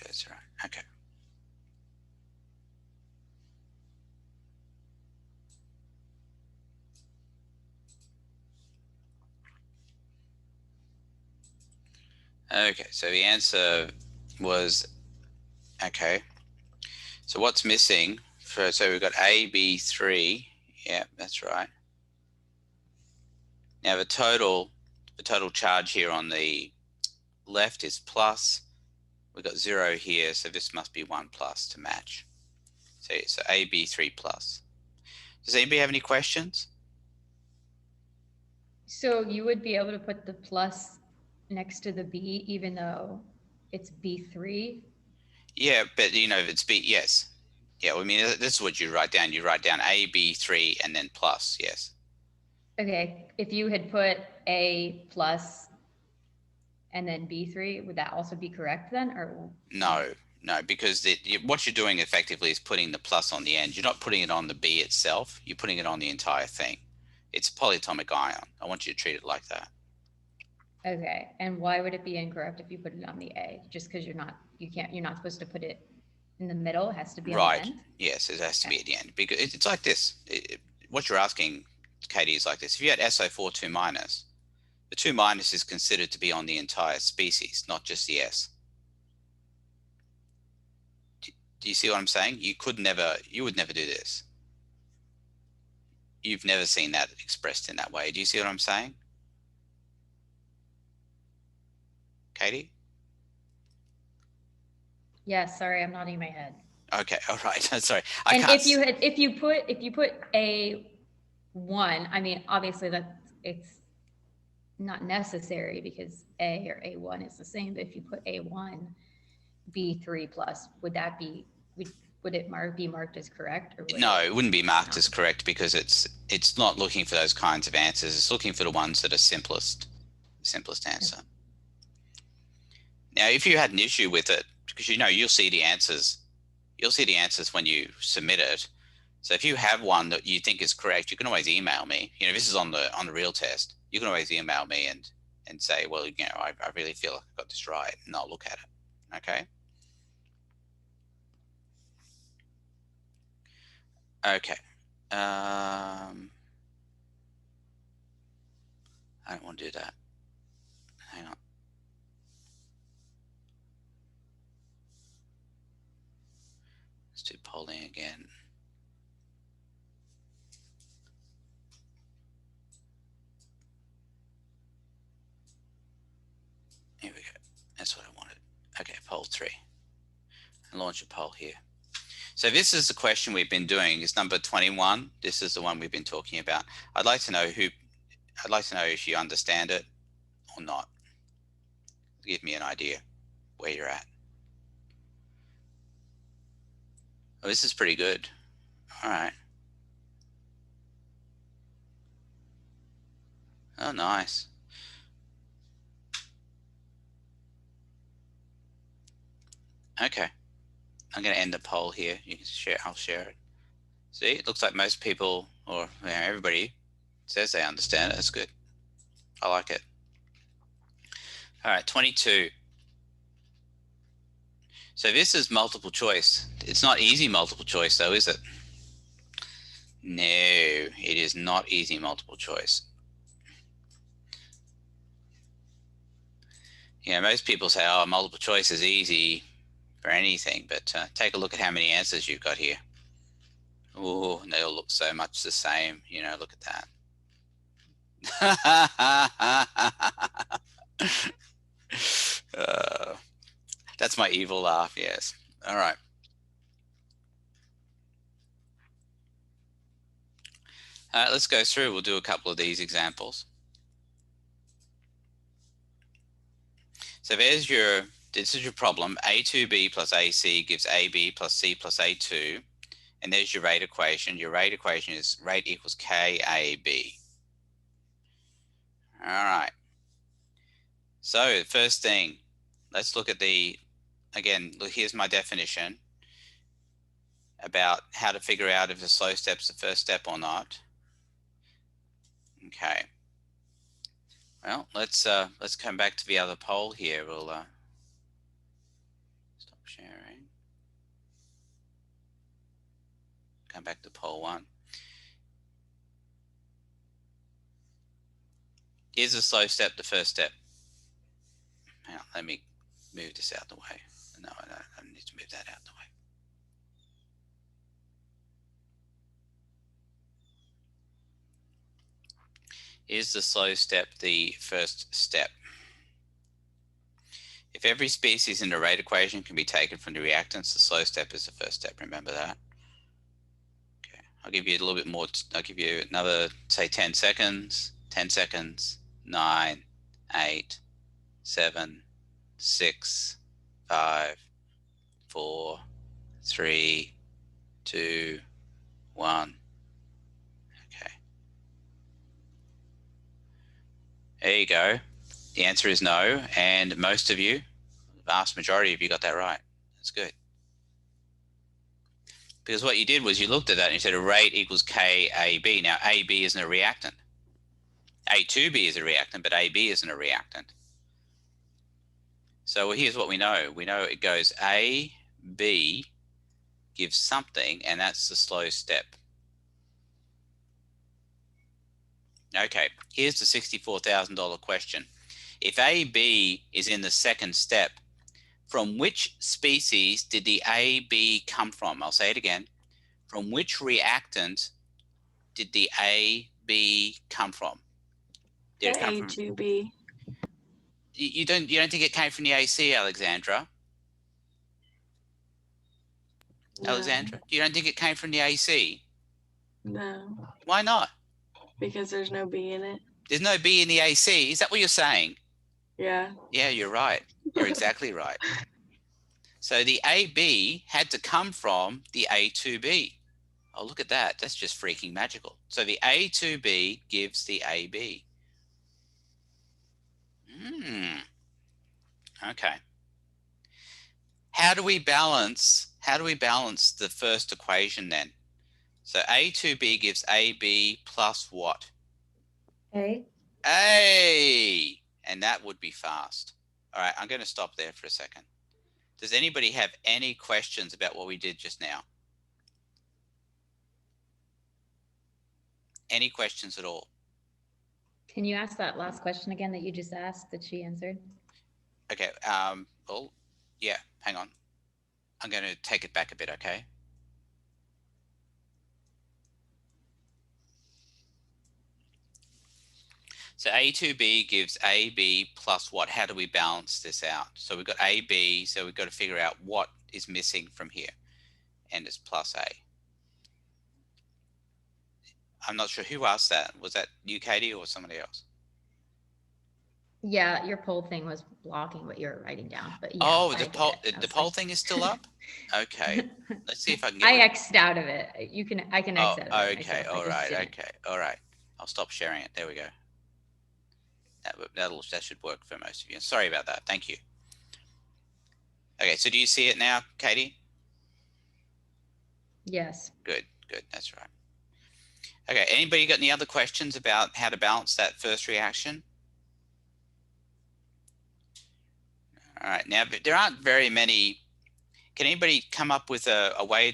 S1: That's right. Okay. Okay, so the answer was, okay, so what's missing So we've got AB3. Yeah, that's right. Now the total charge here on the left is plus. We've got 0 here, so this must be 1 plus to match. So AB3 plus. Does anybody have any questions?
S6: So you would be able to put the plus next to the B even though it's B3?
S1: Yeah, but if it's B, yes. Yeah, I mean, this is what you write down. You write down AB3 and then plus, yes.
S6: Okay, if you had put A plus and then B3, would that also be correct then, or?
S1: No, because what you're doing effectively is putting the plus on the end. You're not putting it on the B itself. You're putting it on the entire thing. It's a polyatomic ion. I want you to treat it like that.
S6: Okay, and why would it be incorrect if you put it on the A? Just because you're not supposed to put it in the middle, it has to be on
S1: Right.
S6: the end?
S1: Yes, it has to be at the end. Because it's like this. What you're asking, Katie, is like this. If you had SO4 2 minus, the 2 minus is considered to be on the entire species, not just the S. Do you see what I'm saying? You would never do this. You've never seen that expressed in that way. Do you see what I'm saying? Katie?
S6: Yes, sorry, I'm nodding my head.
S1: Okay, all right. Sorry.
S6: And if you put A1, I mean, obviously it's not necessary because A or A1 is the same, but if you put A1, B3 plus, would it be marked as correct? Or
S1: No, it wouldn't be marked as correct because it's not looking for those kinds of answers. It's looking for the ones that are simplest answer. Now, if you had an issue with it, because you'll see the answers when you submit it. So if you have one that you think is correct, you can always email me. This is on the real test. You can always email me and say, well, I really feel like I got this right, and I'll look at it. Okay. Okay. I don't want to do that. Hang on. Let's do polling again. Here we go. That's what I wanted. Okay, poll 3. And launch a poll here. So this is the question we've been doing. It's number 21. This is the one we've been talking about. I'd like to know if you understand it or not. Give me an idea where you're at. Oh, this is pretty good. All right. Oh, nice. Okay. I'm going to end the poll here. You can share. I'll share it. See, it looks like most people, or everybody, says they understand it. That's good. I like it. All right, 22. So this is multiple choice. It's not easy multiple choice, though, is it? No, it is not easy multiple choice. Most people say, oh, multiple choice is easy for anything, but take a look at how many answers you've got here. Oh, they all look so much the same. Look at that. That's my evil laugh, yes. All right. Let's go through. We'll do a couple of these examples. So this is your problem. A2B plus AC gives AB plus C plus A2. And there's your rate equation. Your rate equation is rate equals KAB. All right. So first thing, let's look at again, look, here's my definition about how to figure out if a slow step's the first step or not. Okay. Well, let's come back to the other poll here. We'll stop sharing. Come back to poll 1. Is a slow step the first step? Hang on, let me move this out of the way. No, I don't need to move that out of the way. Is the slow step the first step? If every species in the rate equation can be taken from the reactants, the slow step is the first step. Remember that. Okay, I'll give you a little bit more. I'll give you another, say, 10 seconds. 10 seconds. 9, 8, 7, 6, 5, 4, 3, 2, 1. Okay. There you go. The answer is no, and most of you, the vast majority of you, got that right. That's good. Because what you did was you looked at that and you said a rate equals KAB. Now, AB isn't a reactant. A2B is a reactant, but AB isn't a reactant. So here's what we know. We know it goes AB gives something, and that's the slow step. Okay, here's the $64,000 question. If AB is in the second step, from which species did the AB come from? I'll say it again. From which reactant did the AB come from? Did it come from
S4: A2B.
S1: you don't think it came from the AC, Alexandra?
S4: No.
S1: Alexandra, you don't think it came from the AC?
S4: No,
S1: Why not?
S4: because there's no B in it.
S1: There's no B in the AC. Is that what you're saying?
S4: Yeah.
S1: Yeah, you're right. You're exactly right. So the AB had to come from the A2B. Oh, look at that. That's just freaking magical. So the A2B gives the AB. Okay. How do we balance the first equation then? So A2B gives AB plus what?
S2: A.
S1: A. And that would be fast. All right, I'm going to stop there for a second. Does anybody have any questions about what we did just now? Any questions at all?
S6: Can you ask that last question again that you just asked that she answered?
S1: Okay, well, yeah, hang on. I'm going to take it back a bit, okay? So A2B gives AB plus what? How do we balance this out? So we've got AB, so we've got to figure out what is missing from here. And it's plus A. I'm not sure who asked that. Was that you, Katie, or somebody else?
S6: Yeah, your poll thing was blocking what you were writing down, but yeah.
S1: Oh,
S6: I
S1: the
S6: did
S1: poll,
S6: it. I
S1: the
S6: was
S1: poll
S6: like-
S1: thing is still up? Okay. Let's see if I can get
S6: I
S1: rid-
S6: X'd out of it. I can X out of it
S1: okay.
S6: myself. I
S1: All
S6: just
S1: right.
S6: didn't.
S1: Okay. All right. I'll stop sharing it. There we go. That should work for most of you. Sorry about that. Thank you. Okay. So do you see it now, Katie?
S6: Yes.
S1: Good. Good. That's right. Okay. Anybody got any other questions about how to balance that first reaction? All right. Now, there aren't very many. Can anybody come up with a way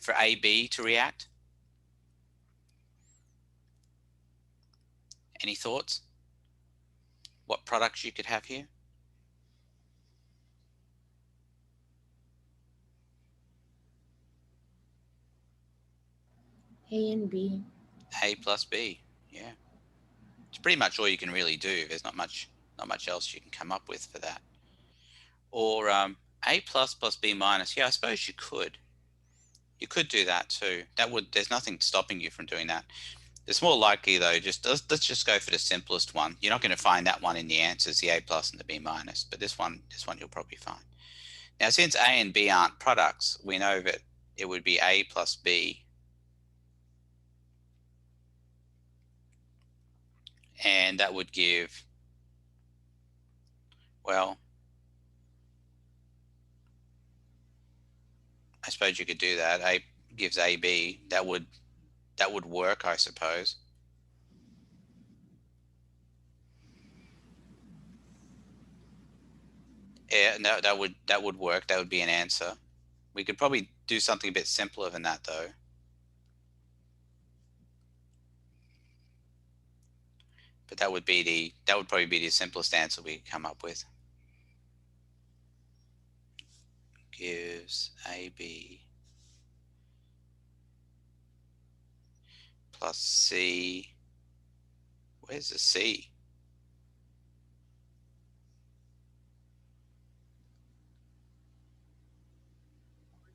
S1: for AB to react? Any thoughts? What products you could have here?
S2: A and B.
S1: A plus B. Yeah. It's pretty much all you can really do. There's not much else you can come up with for that. Or A plus B minus. Yeah, I suppose you could. You could do that too. There's nothing stopping you from doing that. It's more likely though, let's just go for the simplest one. You're not going to find that one in the answers, the A plus and the B minus, but this one you'll probably find. Now, since A and B aren't products, we know that it would be A plus B. And that would give, well, I suppose you could do that. A gives AB. That would work, I suppose. Yeah, no, that would work. That would be an answer. We could probably do something a bit simpler than that, though. But that would probably be the simplest answer we could come up with. Gives AB plus C Where's the C?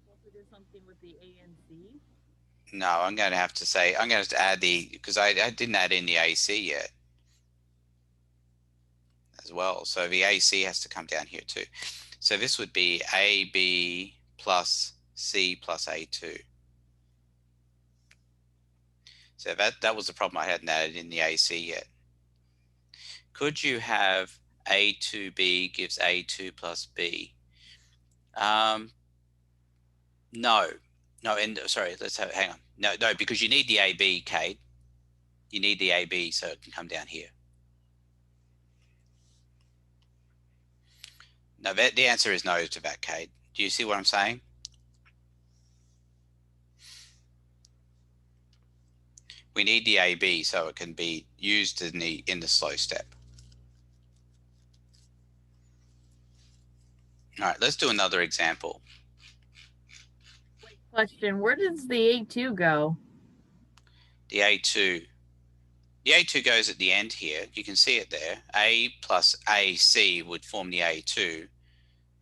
S7: Also do something with the A and C.
S1: No, I'm going to have to say, I'm going to have to add the, because I didn't add in the AC yet as well. So the AC has to come down here too. So this would be AB plus C plus A2. So that was the problem. I hadn't added in the AC yet. Could you have A2B gives A2 plus B? No, and sorry, let's have, hang on. No, because you need the AB, Kate. You need the AB so it can come down here. No, the answer is no to that, Kate. Do you see what I'm saying? We need the AB so it can be used in the slow step. All right, let's do another example.
S7: Question, where does the A2 go?
S1: The A2 goes at the end here. You can see it there. A plus AC would form the A2,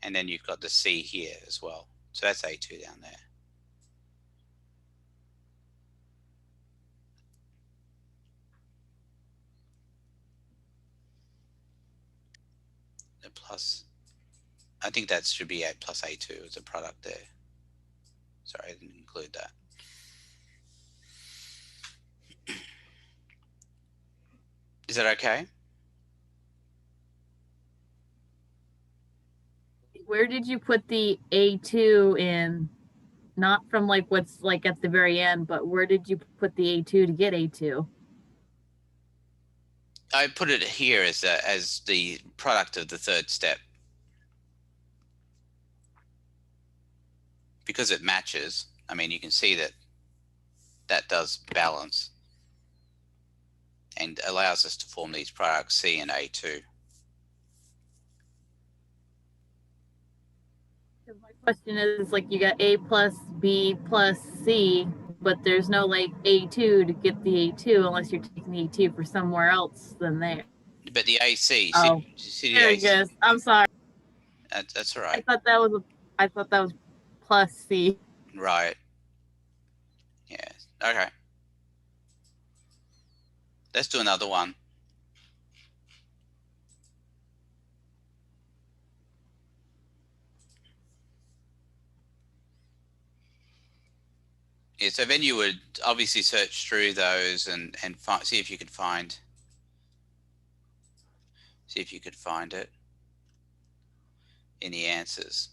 S1: and then you've got the C here as well. So that's A2 down there. The plus, I think that should be A plus A2 as a product there. Sorry, I didn't include that. Is that okay?
S7: Where did you put the A2 in? Not from like what's like at the very end, but where did you put the A2 to get A2?
S1: I put it here as the product of the third step. Because it matches, I mean, you can see that does balance and allows us to form these products C and A2.
S7: My question is like you got A plus B plus C, but there's no like A2 to get the A2 unless you're taking the A2 for somewhere else than there.
S1: But the AC,
S7: Oh,
S1: see the
S7: there
S1: AC?
S7: it goes. I'm sorry.
S1: That's all right.
S7: I thought that was plus C.
S1: Right. Yeah. Okay. Let's do another one. Yeah, so then you would obviously search through those and see if you could find it in the answers.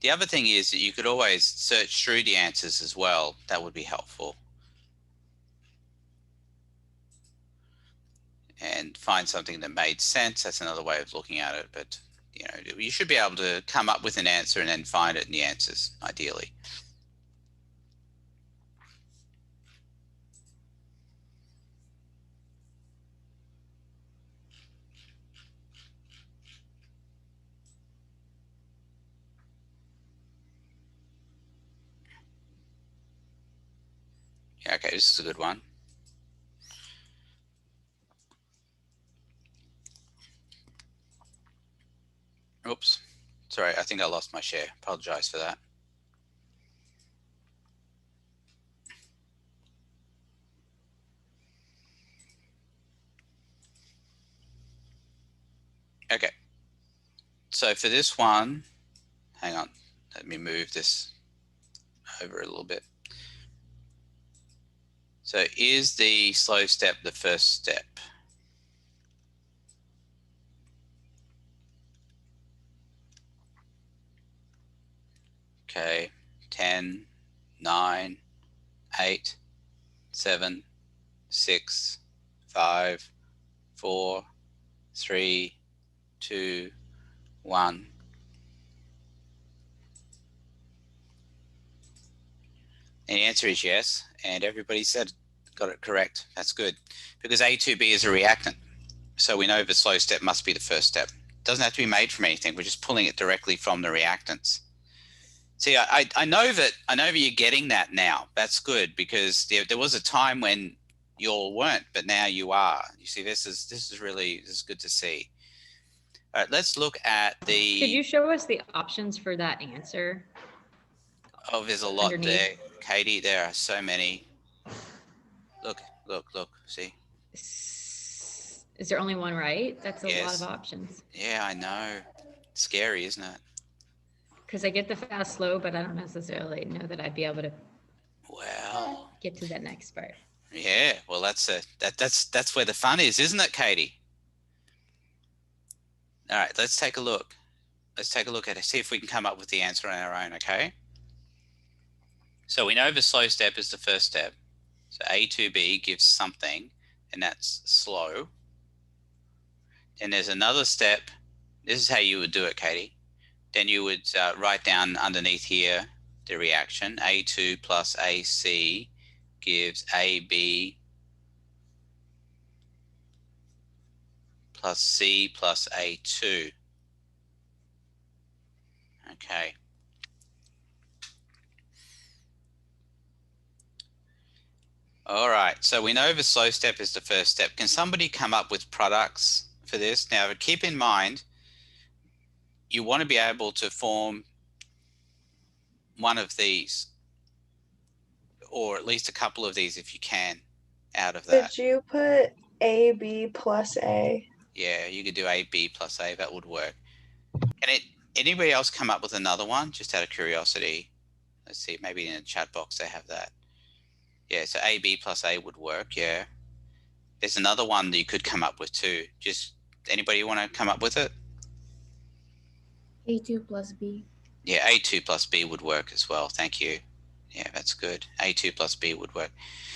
S1: The other thing is that you could always search through the answers as well. That would be helpful. And find something that made sense. That's another way of looking at it. But you know, you should be able to come up with an answer and then find it in the answers, ideally. Yeah, okay, this is a good one. Oops, sorry, I think I lost my share. Apologize for that. Okay, so for this one, hang on, let me move this over a little bit. So is the slow step the first step? Okay, 10, 9, 8, 7, 6, 5, 4, 3, 2, 1. And the answer is yes, and everybody got it correct. That's good, because A2B is a reactant. So we know the slow step must be the first step. It doesn't have to be made from anything. We're just pulling it directly from the reactants. See, I know that you're getting that now. That's good, because there was a time when You all weren't, but now you are. You see, this is good to see. All right, let's look at the.
S6: Could you show us the options for that answer?
S1: Oh, there's a lot
S6: underneath?
S1: there, Katie. There are so many. Look. See.
S6: Is there only one right? That's a lot
S1: Yes.
S6: of options.
S1: Yeah, I know. Scary, isn't it?
S6: Because I get the fast, slow, but I don't necessarily know that I'd be able to
S1: Well,
S6: get to that next part.
S1: yeah. Well, that's where the fun is, isn't it, Katie? All right, let's take a look. Let's take a look at it. See if we can come up with the answer on our own. Okay. So we know the slow step is the first step. So A2B gives something, and that's slow. And there's another step. This is how you would do it, Katie. Then you would write down underneath here the reaction. A2 plus AC gives AB plus C plus A2. Okay. All right, so we know the slow step is the first step. Can somebody come up with products for this? Now, keep in mind, you want to be able to form one of these, or at least a couple of these if you can, out of that.
S4: Did you put AB plus A?
S1: Yeah, you could do AB plus A, that would work. Can anybody else come up with another one, just out of curiosity? Let's see, maybe in the chat box they have that. Yeah, so AB plus A would work, yeah. There's another one that you could come up with too. Just anybody want to come up with it?
S2: A2 plus B.
S1: Yeah, A2 plus B would work as well. Thank you. Yeah, that's good. A2 plus B would work.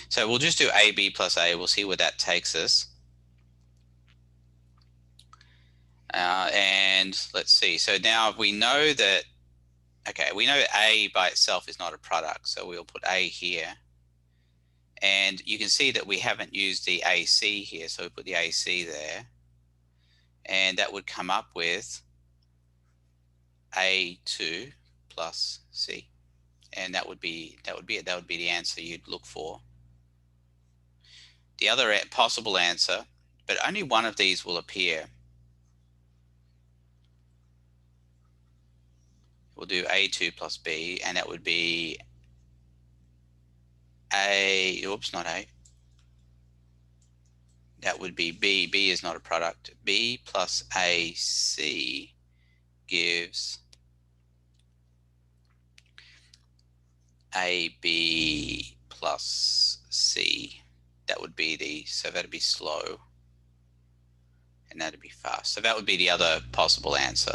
S1: So we'll just do AB plus A. We'll see where that takes us. And let's see. So now we know that, okay, we know A by itself is not a product. So we'll put A here. And you can see that we haven't used the AC here. So we put the AC there. And that would come up with A2 plus C. And that would be it. That would be the answer you'd look for. The other possible answer, but only one of these will appear. We'll do A2 plus B, and that would be A, oops, not A. That would be B. B is not a product. B plus AC gives AB plus C. That would be so that'd be slow. And that'd be fast. So that would be the other possible answer.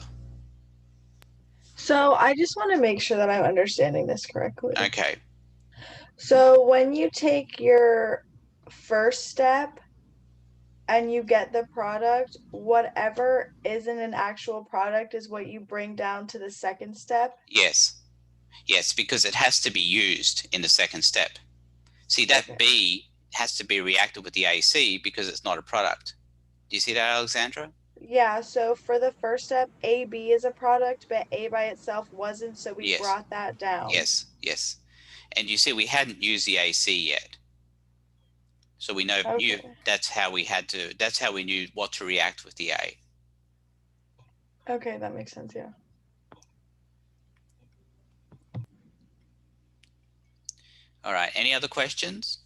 S4: So I just want to make sure that I'm understanding this correctly.
S1: Okay.
S4: So when you take your first step and you get the product, whatever isn't an actual product is what you bring down to the second step?
S1: Yes. Yes, because it has to be used in the second step. See, that
S4: Okay.
S1: B has to be reacted with the AC because it's not a product. Do you see that, Alexandra?
S4: Yeah, so for the first step, AB is a product, but A by itself wasn't, so we
S1: Yes.
S4: brought that down.
S1: Yes, yes. And you see, we hadn't used the AC yet. So we know
S4: Okay.
S1: that's how we knew what to react with the A.
S4: Okay, that makes sense, yeah.
S1: All right, any other questions?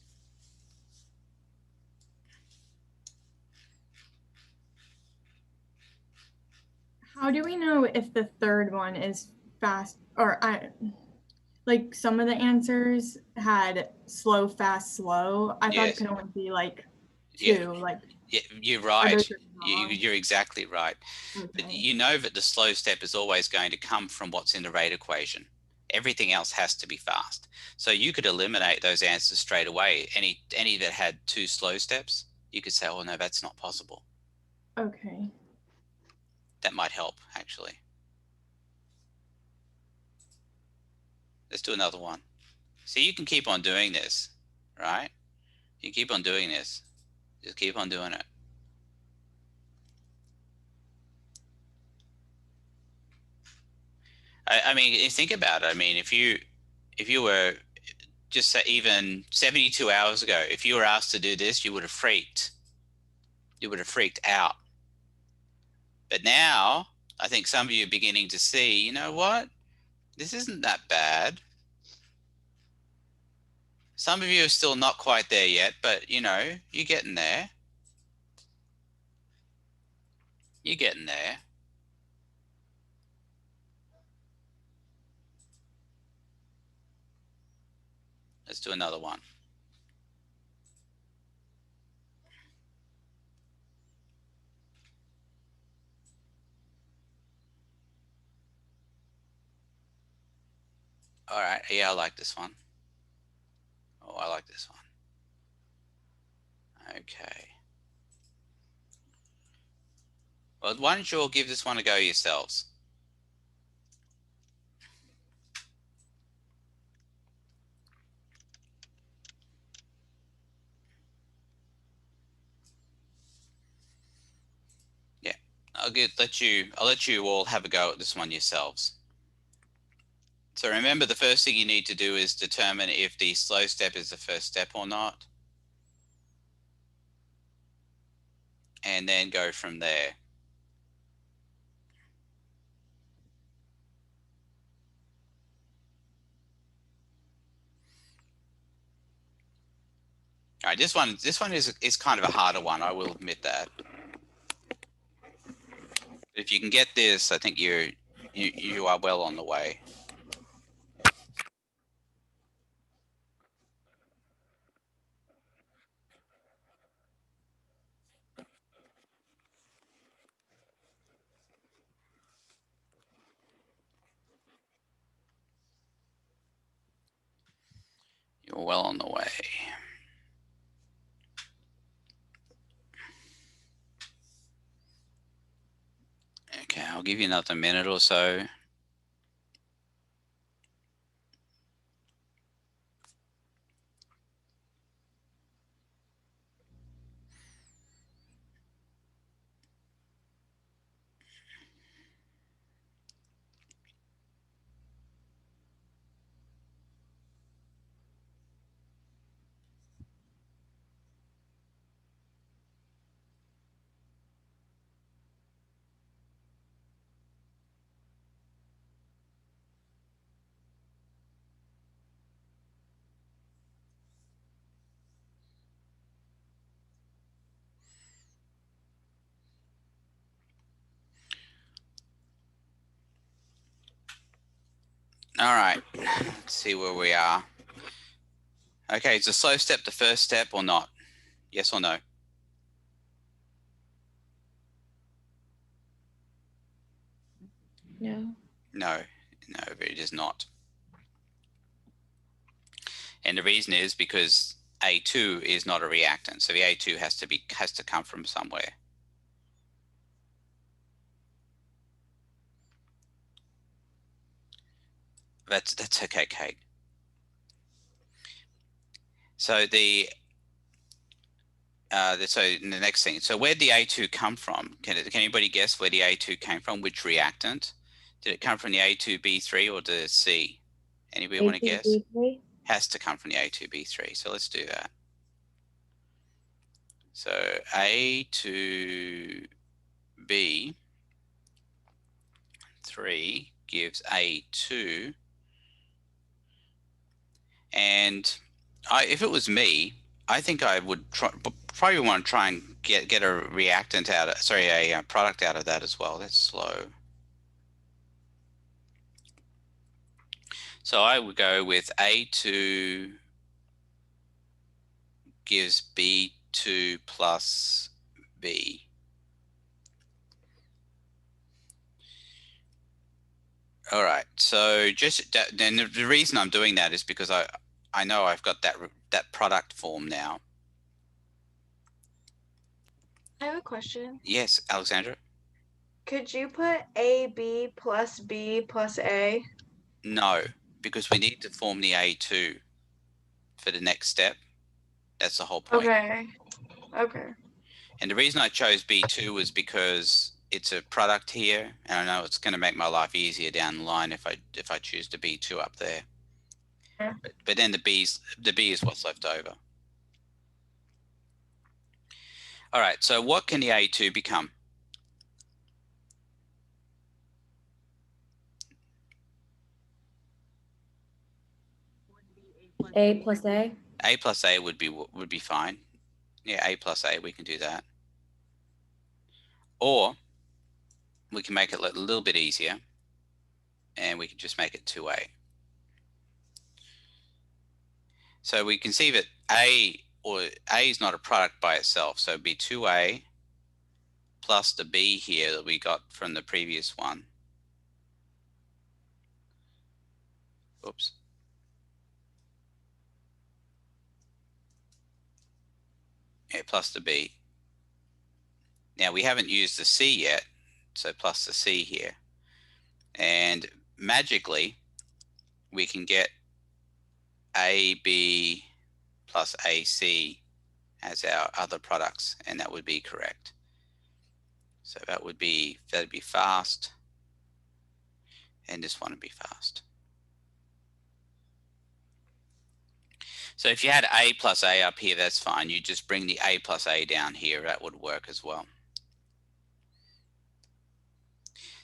S5: How do we know if the third one is fast or like some of the answers had slow, fast, slow. I thought
S1: Yes.
S5: it could only be like
S1: Yeah.
S5: two. Like
S1: Yeah, you're
S5: are
S1: right.
S5: those wrong?
S1: You're exactly right. But
S5: Okay.
S1: you know that the slow step is always going to come from what's in the rate equation. Everything else has to be fast. So you could eliminate those answers straight away. Any that had two slow steps, you could say, oh no, that's not possible.
S5: Okay.
S1: That might help, actually. Let's do another one. See, you can keep on doing this, right? You keep on doing this. Just keep on doing it. I mean, think about it. I mean, if you were just say even 72 hours ago, if you were asked to do this, you would have freaked. You would have freaked out. But now, I think some of you are beginning to see, you know what? This isn't that bad. Some of you are still not quite there yet, but you know, you're getting there. You're getting there. Let's do another one. All right, yeah, I like this one. Oh, I like this one. Okay. Well, why don't you all give this one a go yourselves? Yeah, I'll let you all have a go at this one yourselves. So remember, the first thing you need to do is determine if the slow step is the first step or not, and then go from there. All right, this one is kind of a harder one. I will admit that. If you can get this, I think you are well on the way. You're well on the way. Okay, I'll give you another minute or so. All right, let's see where we are. Okay, is the slow step the first step or not? Yes or no?
S2: No.
S1: No, it is not. And the reason is because A2 is not a reactant, so the A2 has to come from somewhere. That's okay, Kate. So the next thing. So where did the A2 come from? Can anybody guess where the A2 came from? Which reactant? Did it come from the A2B3 or the C? Anybody want to guess?
S2: A2B3?
S1: Has to come from the A2B3. So let's do that. So A2B3 gives A2. And if it was me, I think I would probably want to try and get a reactant out of, sorry, a product out of that as well. That's slow. So I would go with A2 gives B2 plus B. All right. So just then the reason I'm doing that is because I know I've got that product form now.
S4: I have a question.
S1: Yes, Alexandra.
S4: Could you put AB plus B plus A?
S1: No, because we need to form the A2 for the next step. That's the whole point.
S4: Okay. Okay.
S1: And the reason I chose B2 was because it's a product here, and I know it's going to make my life easier down the line if I choose to B2 up there. But then the B is what's left over. All right, so what can the A2 become?
S2: A plus A.
S1: A plus A would be fine. Yeah, A plus A, we can do that. Or we can make it a little bit easier, and we can just make it 2A. So we can see that A is not a product by itself, so it'd be 2A plus the B here that we got from the previous one. Oops. Yeah, plus the B. Now we haven't used the C yet, so plus the C here. And magically, we can get AB plus AC as our other products, and that would be correct. So that'd be fast, and this one would be fast. So if you had A plus A up here, that's fine. You just bring the A plus A down here. That would work as well.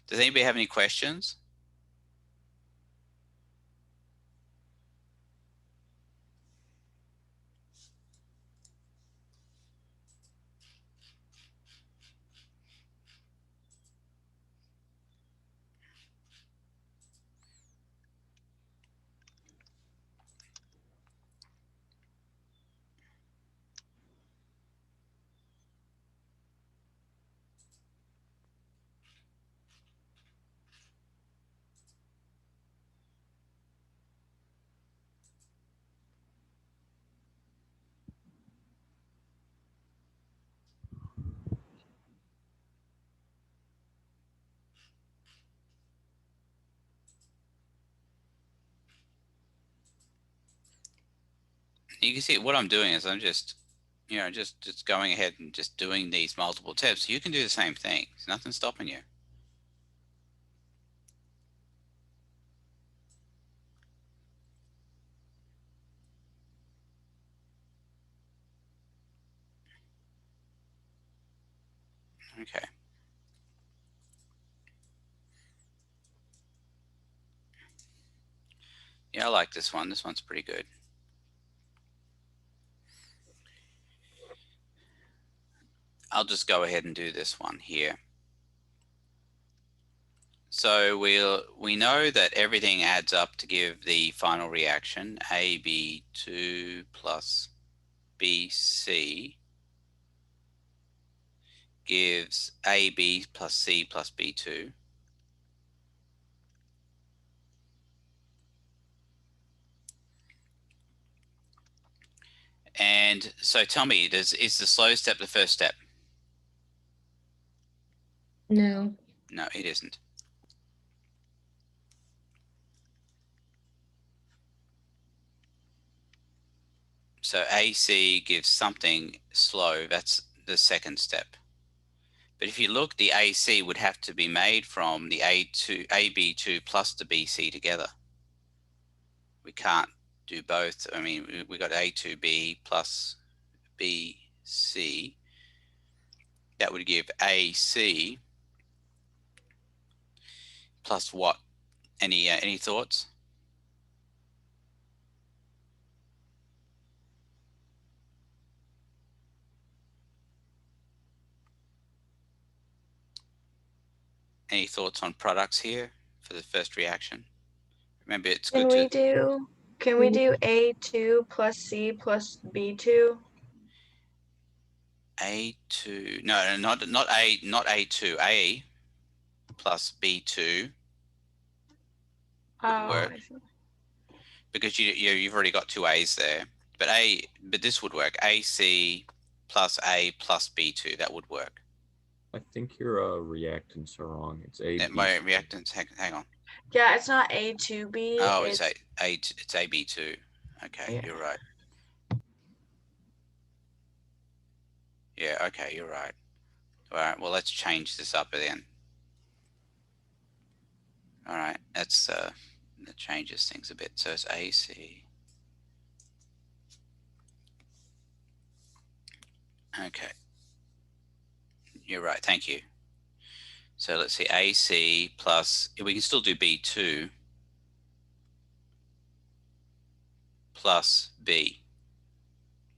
S1: Does anybody have any questions? You can see what I'm doing is I'm just, just going ahead and just doing these multiple steps. You can do the same thing. There's nothing stopping you. Okay. Yeah, I like this one. This one's pretty good. I'll just go ahead and do this one here. So we know that everything adds up to give the final reaction, AB2 plus BC gives AB plus C plus B2. And so tell me, is the slow step the first step?
S2: No.
S1: No, it isn't. So AC gives something slow. That's the second step. But if you look, the AC would have to be made from the AB2 plus the BC together. We can't do both. I mean, we got A2B plus BC. That would give AC plus what? Any thoughts? Any thoughts on products here for the first reaction? Remember, it's
S4: Can
S1: good
S4: we
S1: to
S4: do A2 plus C plus B2?
S1: A2. No, not A2. A plus B2 would work
S4: I see.
S1: because you've already got two A's there. But this would work. AC plus A plus B2. That would work.
S3: I think your reactants are wrong. It's A.
S1: My reactants. Hang on.
S4: Yeah, it's not A2B.
S1: Oh, it's AB2. Okay,
S4: Yeah.
S1: you're right. Yeah, okay, you're right. All right, well, let's change this up then. All right, That changes things a bit. So it's AC. Okay. You're right. Thank you. So let's see, AC plus, we can still do B2 plus B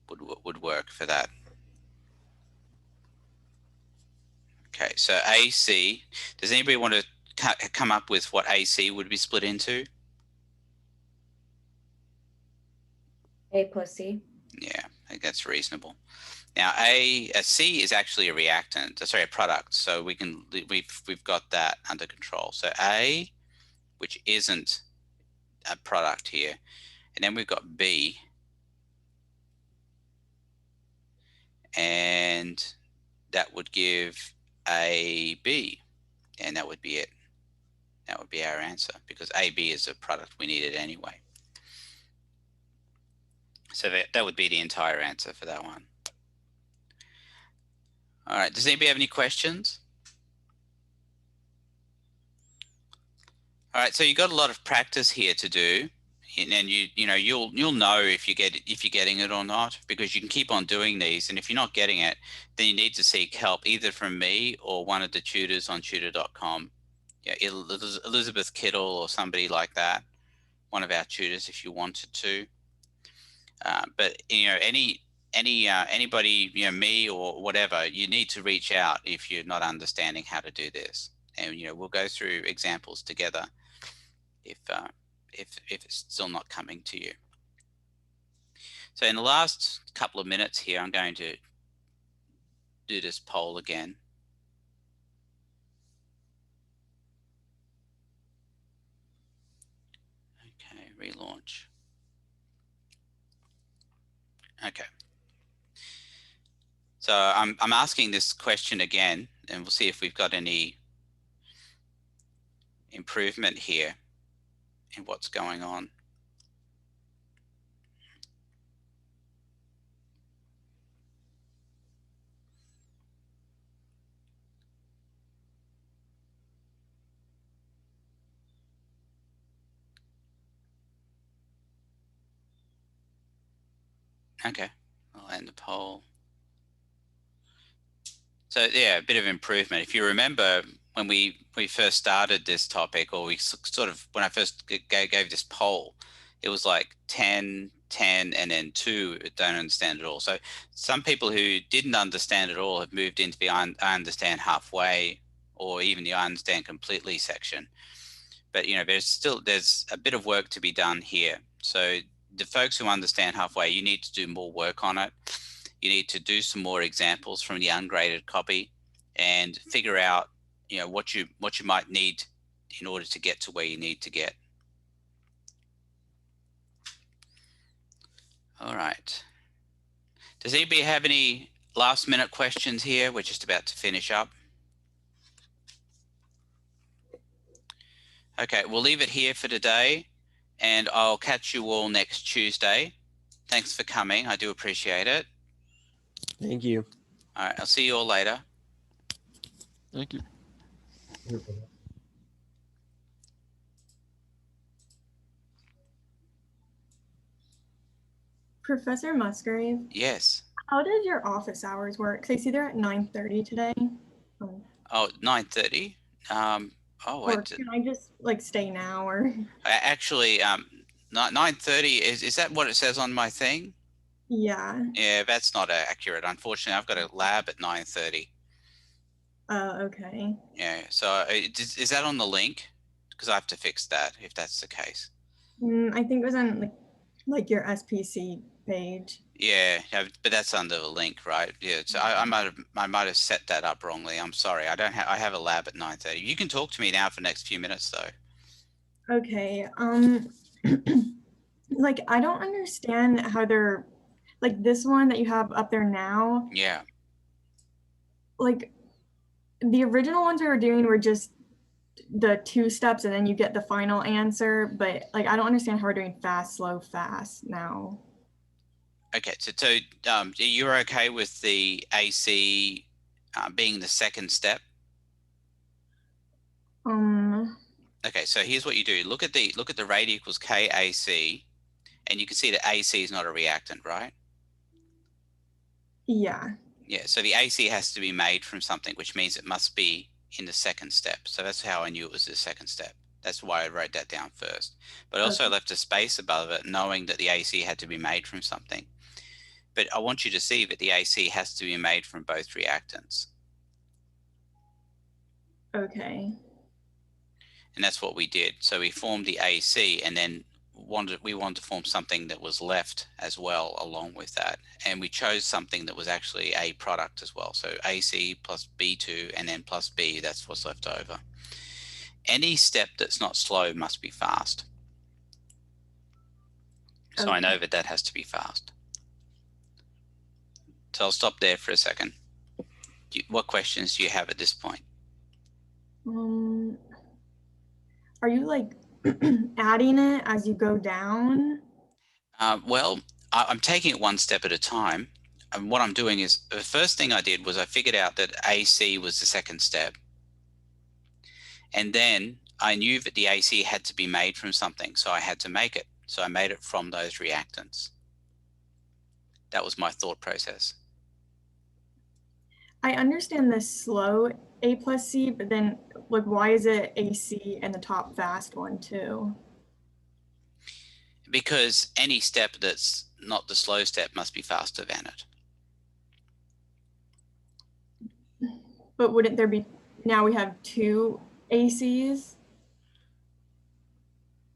S1: would work for that. Okay, so AC, does anybody want to come up with what AC would be split into?
S2: A plus C.
S1: Yeah, I think that's reasonable. Now, a C is actually a reactant, sorry, a product. So we've got that under control. So A, which isn't a product here, and then we've got B, and that would give AB, and that would be it. That would be our answer, because AB is a product we needed anyway. So that would be the entire answer for that one. All right, does anybody have any questions? All right, so you've got a lot of practice here to do, and you'll know if you're getting it or not, because you can keep on doing these, and if you're not getting it, then you need to seek help either from me or one of the tutors on tutor.com. Yeah, Elizabeth Kittle or somebody like that, one of our tutors if you wanted to. But anybody, me or whatever, you need to reach out if you're not understanding how to do this, and we'll go through examples together if it's still not coming to you. So in the last couple of minutes here, I'm going to do this poll again. Okay, relaunch. Okay. So I'm asking this question again, and we'll see if we've got any improvement here in what's going on. Okay, I'll end the poll. So yeah, a bit of improvement. If you remember when we first started this topic, or we sort of, when I first gave this poll, it was like 10, 10, and then 2 don't understand at all. So some people who didn't understand at all have moved into the I understand halfway, or even the I understand completely section. But there's a bit of work to be done here. So the folks who understand halfway, you need to do more work on it. You need to do some more examples from the ungraded copy and figure out, what you might need in order to get to where you need to get. All right. Does anybody have any last minute questions here? We're just about to finish up. Okay, we'll leave it here for today, and I'll catch you all next Tuesday. Thanks for coming. I do appreciate it.
S8: Thank you.
S1: All right, I'll see you all later.
S3: Thank you.
S5: Professor Musgrave,
S1: Yes.
S5: how did your office hours work? 'Cause I see they're at 9:30 today.
S1: Oh, 9:30.
S5: Or can I just stay now, or?
S1: Actually, 9:30 is that what it says on my thing?
S5: Yeah.
S1: Yeah, that's not accurate. Unfortunately, I've got a lab at 9:30.
S5: Okay.
S1: Yeah. So is that on the link? Because I have to fix that if that's the case.
S5: I think it was on like your SPC page.
S1: Yeah, but that's under the link, right? Yeah. So I might have set that up wrongly. I'm sorry. I have a lab at 9:30. You can talk to me now for the next few minutes though.
S5: Okay. I don't understand how they're this one that you have up there now.
S1: Yeah.
S5: The original ones we were doing were just the 2 steps and then you get the final answer, but I don't understand how we're doing fast, slow, fast now.
S1: Okay, so you're okay with the AC being the second step? Okay, so here's what you do. Look at the rate equals KAC, and you can see that AC is not a reactant, right?
S5: Yeah.
S1: Yeah, so the AC has to be made from something, which means it must be in the second step. So that's how I knew it was the second step. That's why I wrote that down first. But I also
S5: Okay.
S1: left a space above it, knowing that the AC had to be made from something. But I want you to see that the AC has to be made from both reactants.
S5: Okay.
S1: And that's what we did. So we formed the AC, and then we wanted to form something that was left as well along with that. And we chose something that was actually a product as well. So AC plus B2 and then plus B, that's what's left over. Any step that's not slow must be fast. So I know that that has to be fast. So I'll stop there for a second. What questions do you have at this point?
S5: Are you like adding it as you go down?
S1: Well, I'm taking it one step at a time. And what I'm doing is, the first thing I did was I figured out that AC was the second step. And then I knew that the AC had to be made from something, so I had to make it. So I made it from those reactants. That was my thought process.
S5: I understand the slow A plus C, but then like why is it AC and the top fast one too?
S1: Because any step that's not the slow step must be faster than it.
S5: But wouldn't there be, now we have two ACs?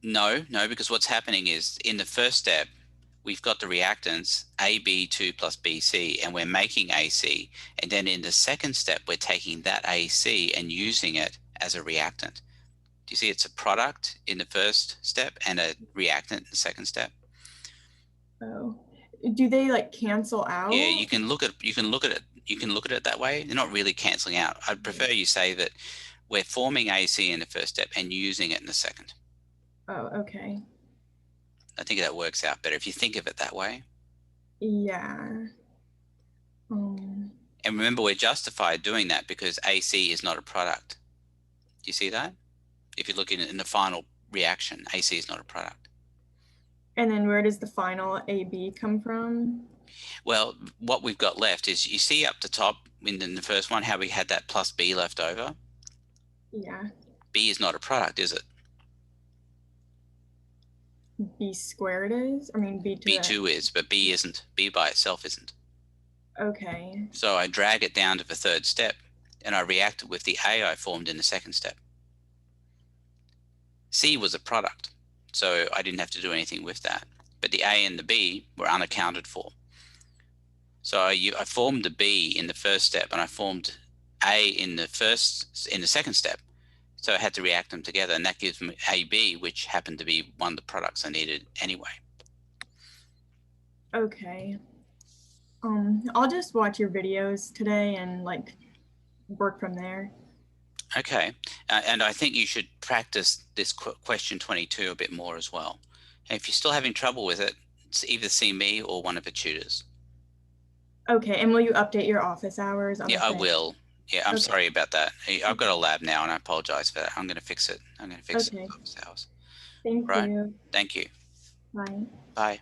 S1: No, because what's happening is in the first step, we've got the reactants AB2 plus BC, and we're making AC. And then in the second step, we're taking that AC and using it as a reactant. Do you see it's a product in the first step and a reactant in the second step?
S5: Oh, do they like cancel out?
S1: Yeah, you can look at it that way. They're not really canceling out. I'd prefer you say that we're forming AC in the first step and using it in the second.
S5: Oh, okay.
S1: I think that works out better if you think of it that way.
S5: Yeah.
S1: And remember, we're justified doing that because AC is not a product. Do you see that? If you're looking in the final reaction, AC is not a product.
S5: And then where does the final AB come from?
S1: Well, what we've got left is, you see up the top in the first one how we had that plus B left over?
S5: Yeah.
S1: B is not a product, is it?
S5: B squared is? I mean, B2.
S1: B2 is, but B isn't. B by itself isn't.
S5: Okay.
S1: So I drag it down to the third step, and I react it with the A I formed in the second step. C was a product, so I didn't have to do anything with that. But the A and the B were unaccounted for. So I formed the B in the first step, and I formed A in the second step. So I had to react them together, and that gives me AB, which happened to be one of the products I needed anyway.
S5: Okay. I'll just watch your videos today and like work from there.
S1: Okay, and I think you should practice this question 22 a bit more as well. And if you're still having trouble with it, either see me or one of the tutors.
S5: Okay, and will you update your office hours on
S1: Yeah,
S5: the
S1: I
S5: thing?
S1: will. Yeah, I'm
S5: Okay.
S1: sorry about that. I've got a lab now, and I apologize for that. I'm going to fix it. I'm going to fix
S5: Okay.
S1: it.
S5: Thank
S1: Right.
S5: you.
S1: Thank you.
S5: Bye.
S1: Bye.